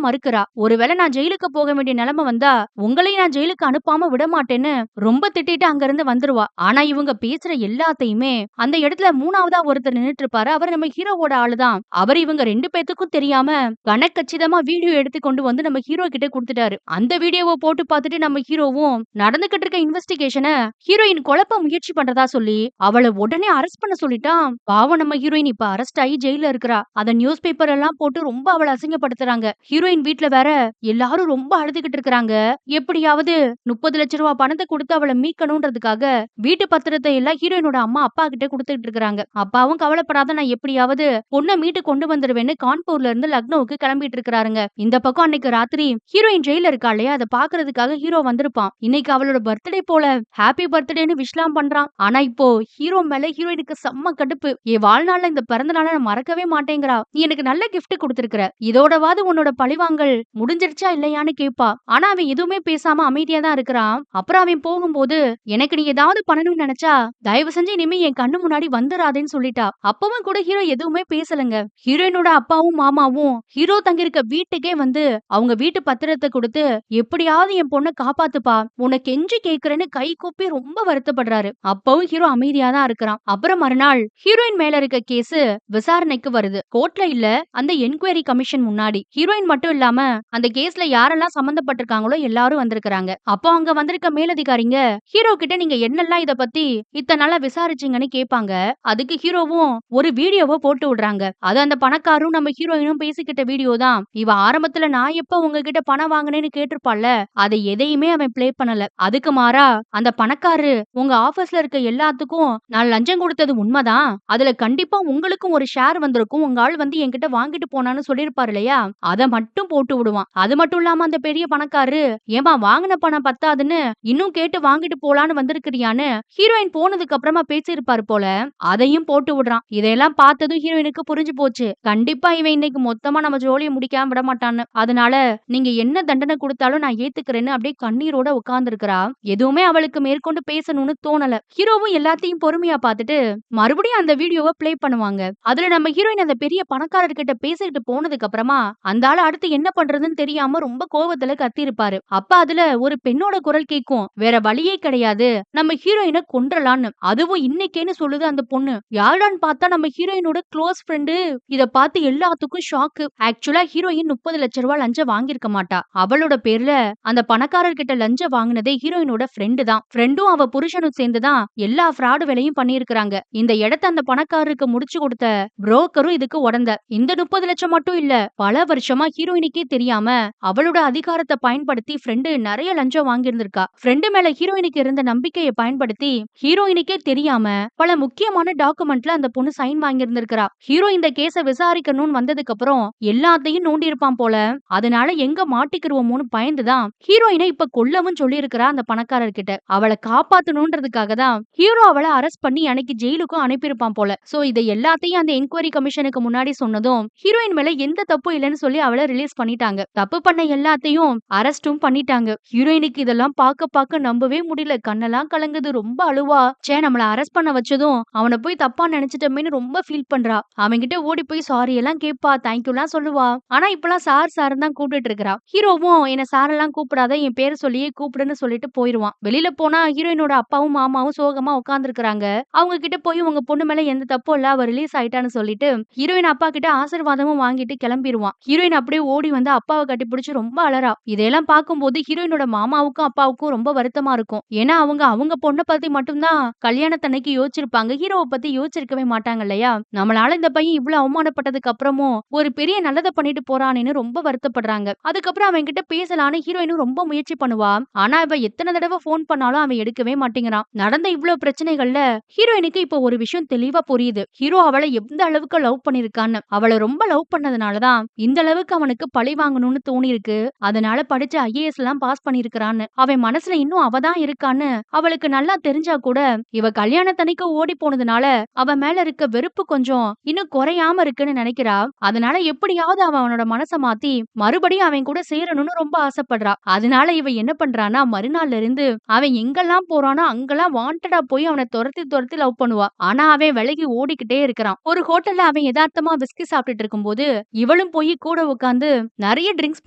மறுக்கிறா. ஒருவேளை நான் ஜெயிலுக்கு போக வேண்டிய நிலைமை வந்தா உங்களையும் நான் ஜெயிலுக்கு அனுப்பாம விட மாட்டேன்னு ரொம்ப திட்டிட்டு அங்க இருந்து வந்துருவா. ஆனா இவங்க பேசுற எல்லாத்தையுமே அந்த இடத்துல 3ஆவதா ஒருத்தர் நின்னுட்டு இருப்பாரு. அவர் நம்ம ஹீரோவோட ஆளுதான். அவர் இவங்க 2 பேத்துக்கும் தெரியாம கணக்கச்சிதமா வீடியோ எடுத்து கொண்டு வந்து நம்ம ஹீரோ கிட்ட கொடுத்துட்டாரு. அந்த வீடியோவை போட்டு பார்த்துட்டு நம்ம ஹீரோவும் நடந்துகிட்டு இருக்க இன்வெஸ்டிகேஷனை ஹீரோயின் குழப்ப முயற்சி பண்றதா சொல்லி அவளை உடனே அரெஸ்ட் பண்ண சொல்லிட்டான். பாவம் நம்ம ஹீரோயின் இப்ப அரெஸ்ட் ஆகி ஜெயில இருக்கிறா. அத நியூஸ் பேப்பர் எல்லாம் போட்டு ரொம்ப அவளை அசிங்கப்படுத்துறாங்க. ஹீரோயின் வீட்டுல வேற எல்லாரும் ரொம்ப அழுதுகிட்டு இருக்காங்க. எப்படியாவது 30 லட்ச ரூபாய் பணத்தை கொடுத்து அவளை மீட்கணும்ன்றதுக்காக வீட்டு பத்திரத்தை எல்லாம் ஹீரோயினோட அம்மா அப்பா கிட்ட கொடுத்துட்டு இருக்காங்க. அப்பாவும் கவலைப்படாத, நான் எப்படியாவது பொண்ணை மீட்டு கொண்டு வந்துருவேன்னு கான்பூர்ல இருந்து லக்னோவுக்கு கிளம்பிட்டு இருக்காருங்க. இந்த பக்கம் அன்னைக்கு ராத்திரி ஹீரோயின் ஜெயில இருக்கா இல்லையா, அதை பாக்குறதுக்காக ஹீரோ வந்திருப்பான். இன்னைக்கு அவளோட பர்த்டே போல ஹாப்பி பர்த்டேன்னு விஷ்லாம் பண்றான். ஆனா இப்போ ஹீரோ மேல ஹீரோயினுக்கு செம்ம கடுப்பு. என் வாழ்நாள்ல இந்த பிறந்த நாளை நான் மறக்கவே மாட்டேங்கிறா. நீ எனக்கு நல்ல கிஃப்ட் கொடுத்திருக்கிற, இதோடவாது உன்னோட பழிவாங்கல் முடிஞ்சிருச்சா இல்லையான்னு கேட்பா. ஆனா அவன் எதுவுமே பேசாம அமைதியா தான் இருக்கிறான். அப்புறம் அவன் போகும்போது, எனக்கு நீ ஏதாவது பண்ணணும்னு நினைச்சா தயவு செஞ்சு இனிமே என் கண்ணு முன்னாடி வந்துராதேன்னு சொல்லிட்டா. அப்பவும் கூட ஹீரோ எதுவுமே பேசலங்க. ஹீரோயினோட அப்பாவும் மாமாவும் ஹீரோ தங்கியிருக்க வீட்டுக்கே வந்து அவங்க வீட்டு பத்திரத்தை கொடுத்து எப்படியாவது என் பொண்ணை காப்பாத்துப்பா, உனக்கு கெஞ்சி கேக்குறேன்னு கை கூப்பி ரொம்ப வருத்தப்படுறாரு. அப்பவும் ஹீரோ அமைதியா தான் இருக்கிறான். அப்புறம் மறுநாள் ஹீரோயின் மேல இருக்க கேஸ் விசாரணைக்கு வருது. கோர்ட்ல இல்ல, அந்த என்கொயரி கமிஷன் முன்னாடி. ஹீரோயின் மட்டும் இல்லாம அந்த கேஸ்ல யாரெல்லாம் சம்பந்தப்பட்டிருக்காங்களோ எல்லாரும் வந்திருக்காங்க. அப்போ அங்க வந்திருக்க மேலதிகாரிங்க ஹீரோ கிட்ட நீங்க என்னெல்லாம் இத பத்தி இத்தனை நாளா விசாரிச்சீங்கன்னு கேட்பாங்க. அதுக்கு ஹீரோவும் ஒரு வீடியோவை போட்டு விடுறாங்க. அது அந்த பணக்காரும் நம்ம ஹீரோயினும் பேசிக்கிட்ட வீடியோ தான். இவ ஆரம்பத்துல நான் எப்ப உங்ககிட்ட பணம் வாங்கினேன்னு கேட்டிருப்பாள்ல, அதை எதையுமே அவன் பிளே பண்ணல. அதுக்கு மாறா அந்த பணக்காரு, உங்க ஆபீஸ்ல இருக்க எல்லாத்துக்கும் நான் லஞ்சம் கொடுத்தது உண்மைதான், அதுல கண்டிப்பா உங்களுக்கும் ஒரு ஷேர் வந்திருக்கும், உங்க ஆள் வந்து என்கிட்ட வாங்கிட்டு போனான்னு சொல்லி சொல்லிருப்பாரு இல்லையா, அத மட்டும் போட்டு விடுவான். அது மட்டும் இல்லாம அந்த பெரிய பணக்காரரு, "ஏம்மா வாங்குன பணம் பத்தாதுன்னு இன்னும் கேட்டு வாங்கிட்டு போலான்னு வந்திருக்கிறியான்னு" ஹீரோயின் போனதுக்கு அப்புறமா பேசியிருப்பாரு போல. அதையும் போட்டு விடுறான். இதையெல்லாம் பார்த்ததும் ஹீரோயினுக்கு புரிஞ்சு போச்சு. கண்டிப்பா இவன் இன்னைக்கு மொத்தமா நம்ம ஜோலிய முடிக்காம விட மாட்டான்னு. அதனால நீங்க என்ன தண்டனை குடுத்தாலும் நான் ஏத்துக்கிறேன்னு அப்படியே கண்ணீரோட உட்கார்ந்திருக்கிறா. எதுவுமே அவளுக்கு மேற்கொண்டு பேசணும்னு தோணல. ஹீரோவும் எல்லாத்தையும் பொறுமையா பார்த்துட்டு மறுபடியும் அந்த வீடியோவ ப்ளே பண்ணுவாங்க. அதுல நம்ம ஹீரோயின் அந்த பெரிய பணக்காரர்கிட்ட பேசிட்டு போனதுக்கு அப்புறமா அந்த ஆளு அடுத்து என்ன பண்றதுன்னு தெரியாம ரொம்ப கோவத்துல கத்திருப்பாரு. அப்ப அதுல ஒரு பெண்ணோட குரல் கேட்கும். வேற வழியே கிடையாது. நம்ம ஹீரோயின கொன்றலான்னு. அதுவும் இன்னைக்கேன்னு சொல்லுது அந்த பொண்ணு. யாருடான்னு பார்த்தா நம்ம ஹீரோயினோட க்ளோஸ் ஃப்ரெண்டு. இத பார்த்து எல்லாத்துக்கும் ஷாக்கு. ஆக்சுவலா ஹீரோயின் 30 லட்சம் ரூபாய் லஞ்சம் வாங்கியிருக்க மாட்டா. அவளோட பேர்ல அந்த பணக்காரர்கிட்ட லஞ்சம் வாங்குனதே ஹீரோயினோட ஃப்ரெண்டு தான். ஃப்ரெண்டும் அவ புருஷனும் சேர்ந்து தான் எல்லா ஃப்ராடு வேலையும் பண்ணியிருக்காங்க. இந்த இடத்த அந்த பணக்காரருக்கு முடிச்சு கொடுத்த புரோக்கரும் இதுக்கு உடந்த. இந்த 30 லட்சம் மட்டும் இல்ல, பல வருஷமா ஹீரோயினுக்கே தெரியாம அவளோட அதிகாரத்தை பயன்படுத்தி ஃப்ரெண்டு நிறைய லஞ்சம் வாங்கியிருந்திருக்கா. ஃப்ரெண்டு மேல ஹீரோயினுக்கு இருந்த நம்பிக்கையை பயன்படுத்தி ஹீரோயினுக்கே தெரியாம பல முக்கியமான டாக்குமெண்ட்ல அந்த பொண்ணு சைன் வாங்கியிருந்திருக்கா. ஹீரோ இந்த கேஸ விசாரிக்கணும்னு வந்ததுக்கு அப்புறம் எல்லாத்தையும் நோண்டி இருப்பான் போல. அதனால எங்க மாட்டிக்கிருவோமோன்னு பயந்துதான் ஹீரோயினை இப்ப கொல்லவும் சொல்லியிருக்கிறா அந்த பணக்காரர்கிட்ட. அவளை காப்பாத்தணும்ன்றதுக்காக தான் ஹீரோ அவளை அரெஸ்ட் பண்ணி அன்னைக்கு ஜெயிலுக்கும் அனுப்பியிருப்பான் போல. சோ இதை எல்லாத்தையும் அந்த என்கொயரி கமிஷனுக்கு முன்னாடி சொன்னதும் ஹீரோயின் மேல எந்த தப்பு இல்லைன்னு சொல்லி அவளை ரிலீஸ் பண்ணிட்டாங்க. தப்பு பண்ண எல்லாத்தையும் அரெஸ்டும் பண்ணிட்டாங்க. ஹீரோயினுக்கு இதெல்லாம் பார்க்க நம்பவே முடியல. கண்ணெல்லாம் கலங்குது. ரொம்ப அழுவா. ச்சே, நம்மள அரெஸ்ட் பண்ண வச்சதும் அவனை போய் தப்பா நினைச்சிட்டமேன்னு ரொம்ப ஃபீல் பண்றா. அவன்கிட்ட ஓடி போய் சாரி எல்லாம் கேட்பா, தேங்க்யூ எல்லாம் சொல்லுவா. ஆனா இப்பெல்லாம் சார் சார் தான் கூப்பிட்டு இருக்கிறா. ஹீரோவும் என்ன சார் எல்லாம் கூப்பிடாத, என் பேரை சொல்லியே கூப்பிடுன்னு சொல்லிட்டு போயிருவான். வெளியில போனா ஹீரோயினோட அப்பாவும் மாமாவும் சோகமா உட்கார்ந்து இருக்காங்க. அவங்க கிட்ட போய் உங்க பொண்ணு மேல எந்த தப்பும் இல்ல, அவ ரிலீஸ் ஆயிட்டான்னு சொல்லிட்டு ஹீரோயின் அப்பா கிட்ட ஆசீர்வாதமும் வாங்கிட்டு கிளம்பிடுவான். ஹீரோயின் அப்படியே ஓடி வந்து அப்பாவை கட்டி பிடிச்சு ரொம்ப அழறா. இதெல்லாம் பார்க்கும்போது ஹீரோயினோட மாமாவுக்கும் அப்பாவுக்கும் ரொம்ப வருத்தமா இருக்கும். ஏன்னா அவங்க பொண்ணை பத்தி மட்டும்தான் கல்யாணத்தன்னைக்கு யோசிச்சிருப்பாங்க. ஹீரோவை பத்தி யோசிச்சிருக்கவே மாட்டாங்க இல்லையா. நம்மளால இந்த பையன் இவ்வளவு அவமானப்பட்டதுக்கு அப்புறமும் ஒரு பெரிய நல்லதை பண்ணிட்டு போறானேன்னு ரொம்ப வருத்தப்படுறாங்க. அதுக்கப்புறம் அவன் கிட்ட பேசலான்னு ஹீரோயினும் ரொம்ப முயற்சி பண்ணுவா. ஆனா இவ எத்தனை தடவை போன் பண்ணாலும் அவன் எடுக்கவே மாட்டேங்கிறான். நடந்த இவ்வளவு பிரச்சனைகள்ல ஹீரோயினுக்கு இப்ப ஒரு விஷயம் தெளிவா புரியுது. ஹீரோ அவளை எந்த அளவுக்கு லவ் பண்ணிருக்கான்னு. அவளை ரொம்ப லவ் பண்ணதுனாலதான் இந்த அளவுக்கு அவனுக்கு பழி வாங்கணும்னு தோணி இருக்கு. அதனால படிச்சு IAS எல்லாம் பாஸ் பண்ணிருக்கான்னு. அவன் மனசுல இன்னும் அவதான் இருக்கான்னு அவளுக்கு நல்லா தெரிஞ்சா கூட இவ கல்யாணத்தன்னைக்கு ஓடி போனதுனால அவ மேல இருக்க வெறுப்பு கொஞ்சம் இன்னும் குறையாம இருக்குன்னு நினைக்கிறா. அதனால எப்படியாவது அவனோட மனசை மாத்தி மறுபடியும் அவன் கூட சேரணும்னு ரொம்ப ஆசைப்படுறா. அதனால இவ என்ன பண்றானா, மறுநாள்ல இருந்து அவன் எங்கெல்லாம் போறானோ அங்கெல்லாம் வாண்டடா போய் அவனை துரத்தி துரத்தி லவ் பண்ணுவா. ஆனா அவன் விலகி ஓடிக்கிட்டே இருக்கிறான். ஒரு ஹோட்டல்ல அவன் யதார்த்தமா விஸ்கி சாப்பிட்டுட்டு இருக்கும்போது இவளும் போய் கூட உட்கார்ந்து நிறைய ட்ரிங்க்ஸ்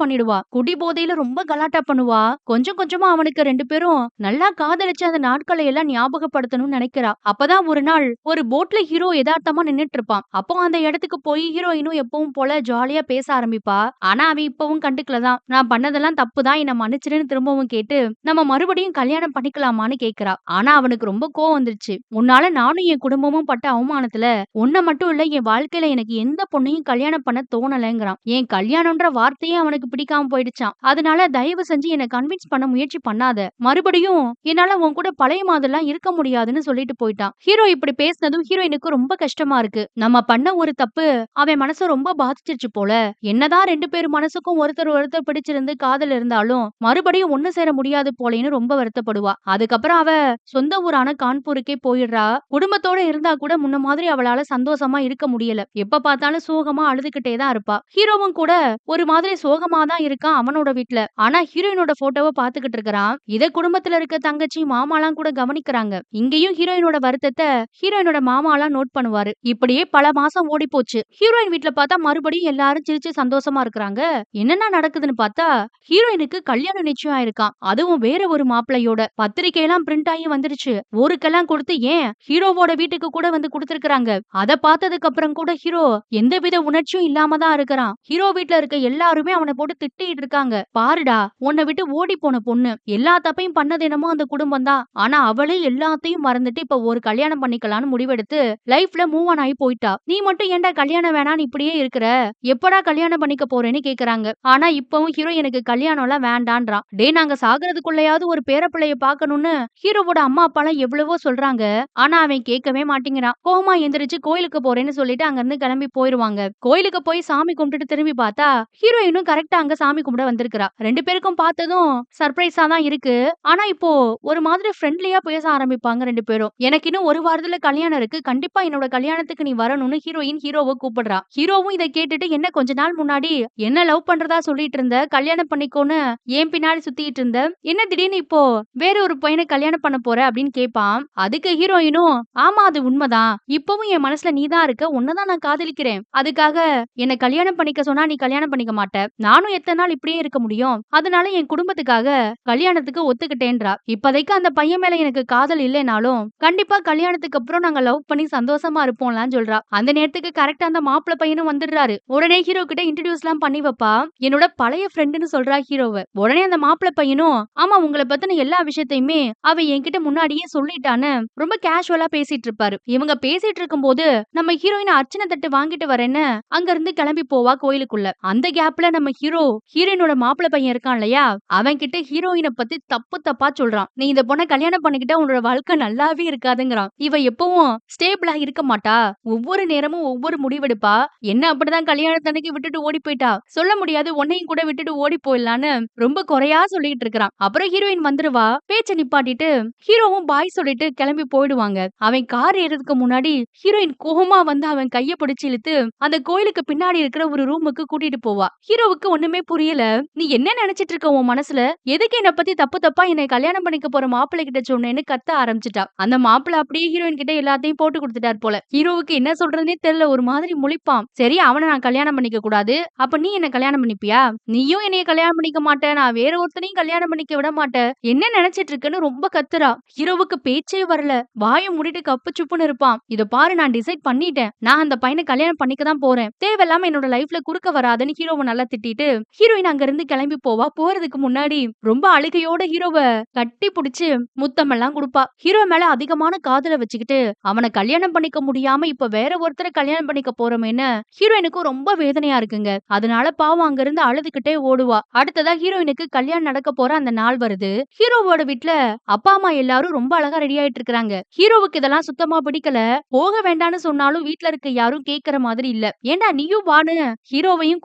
பண்ணிடுவா. குடி போதையில ரொம்ப கலாட்டா பண்ணுவா. கொஞ்சம் கொஞ்சமா அவனுக்கு ரெண்டு பேரும் நல்லா காதலிச்சு அந்த நாட்களை எல்லாம் ஞாபகப்படுத்தணும்னு நினைக்கிறா. அப்பதான் ஒரு நாள் ஒரு போட்ல ஹீரோ யதார்த்தமா நின்னுட்டு இருப்பான். அப்போ அந்த இடத்துக்கு போய் ஹீரோயினும் எப்பவும் போல ஜாலியா பேச ஆரம்பிப்பா. ஆனா அவன் இப்பவும் கண்டுக்கலதான். நான் பண்ணதெல்லாம் தப்புதான், என்ன மன்னிச்சிருன்னு திரும்பவும் கேட்டு நம்ம மறுபடியும் கல்யாணம் பண்ணிக்கலாமான்னு கேக்குறா. ஆனா அவனுக்கு ரொம்ப கோவம் வந்துருச்சு. உன்னால நானும் என் குடும்பமும் பட்ட அவமானத்துல உன்னை மட்டும் இல்ல, என் வாழ்க்கையில எனக்கு எந்த பொண்ணையும் கல்யாணம் பண்ண தோணலைங்கிறான். என் கல்யாணம்ன்ற வார்த்தையே அவனுக்கு பிடிக்காம போயிடுச்சான். அதனால தயவு செஞ்சு என்ன கன்வின்ஸ் பண்ண முயற்சி பண்ணாத. மறுபடியும் என்னால உன் கூட பழைய மாதிரிலாம் இருக்க முடியாதுன்னு சொல்லிட்டு போயிட்டான். ஹீரோ இப்படி பேசினதும் ஹீரோயினுக்கு ரொம்ப கஷ்டமா இருக்கு. நம்ம பண்ண ஒரு தப்பு அவன் மனச ரொம்ப பாதிச்சிருச்சு போல. என்னதான் ரெண்டு பேர் மனசுக்கும் ஒருத்தர் ஒருத்தர் பிடிச்சிருந்து காதல் இருந்தாலும் மறுபடியும் ஒண்ணு சேர முடியாது போலேன்னு ரொம்ப வருத்தப்படுவா. அதுக்கப்புறம் அவ சொந்த ஊரான கான்பூருக்கே போயிடுறா. குடும்பத்தோட இருந்தா கூட முன்ன மாதிரி அவளால சந்தோஷமா இருக்க முடியல. எப்ப பார்த்தாலும் சோகமா அழுதுகிட்டே தான் இருப்பா. ஹீரோவும் கூட ஒரு மாதிரி சோகமா தான் இருக்கான் அவனோட வீட்ல. ஆனா ஹீரோயினோட போட்டோவை பாத்துக்கிட்டு இருக்கிறான். இத குடும்பத்துல இருக்க தங்கச்சி மாமாலாம் கூட கவனிக்கிறாங்க. இங்கேயும் ஹீரோயினோட வருத்தத்தை ஹீரோயினோட மாமாலாம் நோட் பண்ணுவாரு. இப்படியே பல மாசம் ஓடி போச்சு. ஹீரோயின் வீட்ல பார்த்தா மறுபடியும் எல்லாரும் சிரிச்சு சந்தோஷமா இருக்கிறாங்க. என்னென்ன நடக்குதுன்னு பார்த்தா ஹீரோயினுக்கு கல்யாணம் நிச்சயம் ஆயிருக்கான். அதுவும் வேற ஒரு மாப்பிள்ளையோட. பத்திரிக்கை எல்லாம் பிரிண்ட் ஆகி வந்துருச்சு. ஊருக்கெல்லாம் கொடுத்து ஏன் ஹீரோவோட வீட்டுக்கு கூட வந்து கொடுத்திருக்காங்க. அத பார்த்ததுக்கு அப்புறம் கூட ஹீரோ எந்தவித உணர்ச்சியும் இல்லாம தான் இருக்கிறான். ஹீரோ வீட்ல இருக்க எல்லாருமே அவனை போட்டு திட்டிட்டு இருக்காங்க. பாருடா, உன்னை விட்டு ஓடி போன பொண்ணு எல்லா தப்பையும் பண்ணது என்னமோ அந்த குடும்பம் தான். ஆனா அவளே எல்லாத்தையும் மறந்துட்டு இப்ப ஒரு கல்யாணம் பண்ணிக்கலாம்னு முடிவெடுத்து லைஃப்ல மூவ் ஆன் ஆகி போயிட்டா. நீ மட்டும் ஏன்டா கல்யாணம் வேணான்னு இப்படியே இருக்கிற? எப்படா கல்யாணம் பண்ணிக்க போறேன்னு கேக்குறாங்க. ஆனா இப்பவும் ஹீரோ எனக்கு கல்யாணம் எல்லாம் வேண்டான்றான். டே, நாங்க சாகுறதுக்குள்ளயாவது ஒரு பேரப்பிள்ளைய பாக்கணும்னு ஹீரோவோட அம்மா அப்பாலாம் எவ்வளவோ சொல்றாங்க. ஆனா அவன் கேட்கவே மாட்டேங்கிறான். கோவமா எந்திரிச்சு கோயிலுக்கு போறேன்னு சொல்லிட்டு அங்க இருந்து கிளம்பி போயிருவாங்க. கோயிலுக்கு போய் போய் சாமி கும்பிட்டுட்டு திரும்பி பார்த்தா ஹீரோயினும் கரெக்ட்டா அங்க சாமி கும்பிட வந்திருக்கிறா. 2 பேருக்கும் பார்த்ததும் சர்ப்ரைஸா தான் இருக்கு. ஆனா இப்போ ஒரு மாதிரி ஃப்ரெண்ட்லியா பேச ஆரம்பிப்பாங்க 2 பேரும். எனக்கு இன்னும் 1 வாரத்துல கல்யாணம் இருக்கு. கண்டிப்பா என்னோட கல்யாணத்துக்கு நீ வரணும்னு ஹீரோயின் ஹீரோவ கூப்பிடுறா. ஹீரோவும் இத கேட்டுட்டு என்ன கொஞ்ச நாள் முன்னாடி என்ன லவ் பண்றதா சொல்லிட்டு இருந்த, கல்யாணம் பண்ணிக்கோன்னு ஏன் பின்னாடி சுத்திட்டு இருந்த, என்ன திடீர்னு இப்போ வேற ஒரு பையன கல்யாணம் பண்ண போற அப்படின்னு கேட்பான். அதுக்கு ஹீரோயினும் ஆமா அது உண்மைதான். இப்பவும் என் மனசுல நீ தான் இருக்க. உன்னதான் நான் காதலிக்கிறேன். அதுக்காக என்ன கல்யாணம் பண்ணிக்க சொன்னா நீ கல்யாணம் பண்ணிக்க மாட்ட. நானும் எத்தனை நாள் இப்படியே இருக்க முடியும். அதனால என் குடும்பத்துக்காக கல்யாணத்துக்கு ஒத்துக்கிட்டேன்றா. இப்போதைக்கு அந்த பையன் மேல எனக்கு காதல் இல்லைனாலும் கண்டிப்பா கல்யாணத்துக்கு அப்புறம் நாங்க லவ் பண்ணி சந்தோஷமா இருப்போம்லாம் சொல்றா. அந்த நேரத்துக்கு கரெக்டா அந்த மாப்பிள்ளை பையனும் வந்துடுறாரு. உடனே ஹீரோ கிட்ட இன்ட்ரோடியூஸ்லாம் பண்ணி வைப்பா. என்னோட பழைய ஃப்ரெண்டுன்னு சொல்றா ஹீரோவ. உடனே அந்த மாப்பிள்ளை பையனும் ஆமா உங்கள பத்தின எல்லா விஷயத்தையுமே அவ என்கிட்ட முன்னாடியே சொல்லிட்டான்னு ரொம்ப கேஷுவலா பேசிட்டு இருப்பாரு. இவங்க பேசிட்டு இருக்கும்போது நம்ம ஹீரோயின் அர்ச்சனை தட்டு வாங்கிட்டு வரேன்னு அங்க இருந்து கிளம்பி போவா கோயிலுக்குள்ள. அந்த கேப்ல நம்ம ஹீரோயினோட மாப்பிள்ளை பையன் இருக்கான் இல்லையா, அவன் கிட்ட ஹீரோயினை பத்தி தப்பு தப்பா சொல்றான். நீ இந்த பொண்ணை கல்யாணம் பண்ணிக்கிட்டா உன்னோட வாழ்க்கை நல்லாவே இருக்காதுங்கிறான். இவ எப்பவும் ஸ்டேபிளா இருக்க மாட்டா. ஒவ்வொரு நேரமும் ஒவ்வொரு முடிவெடுப்பா. என்ன அப்படிதான் கல்யாணத்தன்னைக்கு விட்டுட்டு ஓடி போயிட்டா. சொல்ல முடியாது உன்னையும் கூட விட்டுட்டு ஓடி போயிடலான்னு ரொம்ப குறையா சொல்லிட்டு இருக்கிறான். அப்புறம் ஹீரோயின் வந்துருவா. பேச்ச நிப்பாட்டிட்டு ஹீரோவும் பாய் சொல்லிட்டு கிளம்பி போயிடுவாங்க. அவன் கார் ஏறதுக்கு முன்னாடி ஹீரோயின் கோவமா வந்து அவன் கைய பிடிச்சு இழுத்து அந்த கோயிலுக்கு பின்னாடி இருக்கிற ஒரு ரூமுக்கு கூட்டிட்டு போவா. ஹீரோவுக்கு ஒண்ணுமே புரியல. நீ என்ன நினைச்சிட்டு இருக்க உன் மனசுல? எதுக்கு என்ன பத்தி தப்பு தப்பா என்னை கல்யாணம் பண்ணிக்க போற மாப்பிள்ளை கிட்ட சொன்னேன்னு கத்த ஆரம்பிச்சிட்டா. அந்த மாப்பிள்ளை அப்படியே ஹீரோயின் கிட்ட எல்லாத்தையும் போட்டு கொடுத்துட்டார் போல. ஹீரோவுக்கு என்ன சொல்றதுனே தெரியல. ஒரு மாதிரி முழிப்பான். சரி அவனை நான் கல்யாணம் பண்ணிக்க கூடாது. அப்ப நீ என்ன கல்யாணம் பண்ணிப்பியா? நீயும் என்னைய கல்யாணம் பண்ணிக்க மாட்டேன். நான் வேற ஒருத்தனையும் கல்யாணம் பண்ணிக்க விட மாட்டேன். என்ன நினைச்சிட்டு இருக்குன்னு ரொம்ப கத்துறா. ஹீரோவுக்கு பேச்சே வரல. வாயை மூடிட்டு கப்பு சுப்புன்னு இருப்பான். இத பாரு நான் டிசைட் பண்ணிட்டேன். நான் அந்த பையனை கல்யாணம் பண்ணிக்க தான் போறேன். தேவையில்லாம என்னோட லைஃப்ல குறுக்க வராதுன்னு ஹீரோவை நல்லா திட்டிட்டு ஹீரோயின் அங்க இருந்து கிளம்பி போவா. போறதுக்கு முன்னாடி ரொம்ப அழுகையோட ஹீரோவை கட்டி புடிச்சு முத்தமெல்லாம் கொடுப்பா. ஹீரோ மேல அதிகமான காதல வச்சுக்கிட்டு அவனை கல்யாணம் பண்ணிக்க முடியாம இப்ப வேற ஒருத்தரை கல்யாணம் பண்ணிக்க போறோமேன்னு ஹீரோயினுக்கும் ரொம்ப வேதனையா இருக்குங்க. அதனால பாவம் அங்க இருந்து அழுதுகிட்டே ஓடுவா. அடுத்ததா ஹீரோயினுக்கு கல்யாணம் நடக்க போற அந்த நாள் வருது. ஹீரோவோட வீட்ல அப்பா அம்மா எல்லாரும் ரொம்ப அழகா ரெடி ஆயிட்டு இருக்காங்க. ஹீரோவுக்கு இதெல்லாம் சுத்தமா பிடிக்கல. போக வேண்டாம்னு சொன்னாலும் வீட்ல இருக்க யாரும் கேக்குற மாதிரி இல்ல. ஏண்டா நீயும் வான்னு ஹீரோவையும்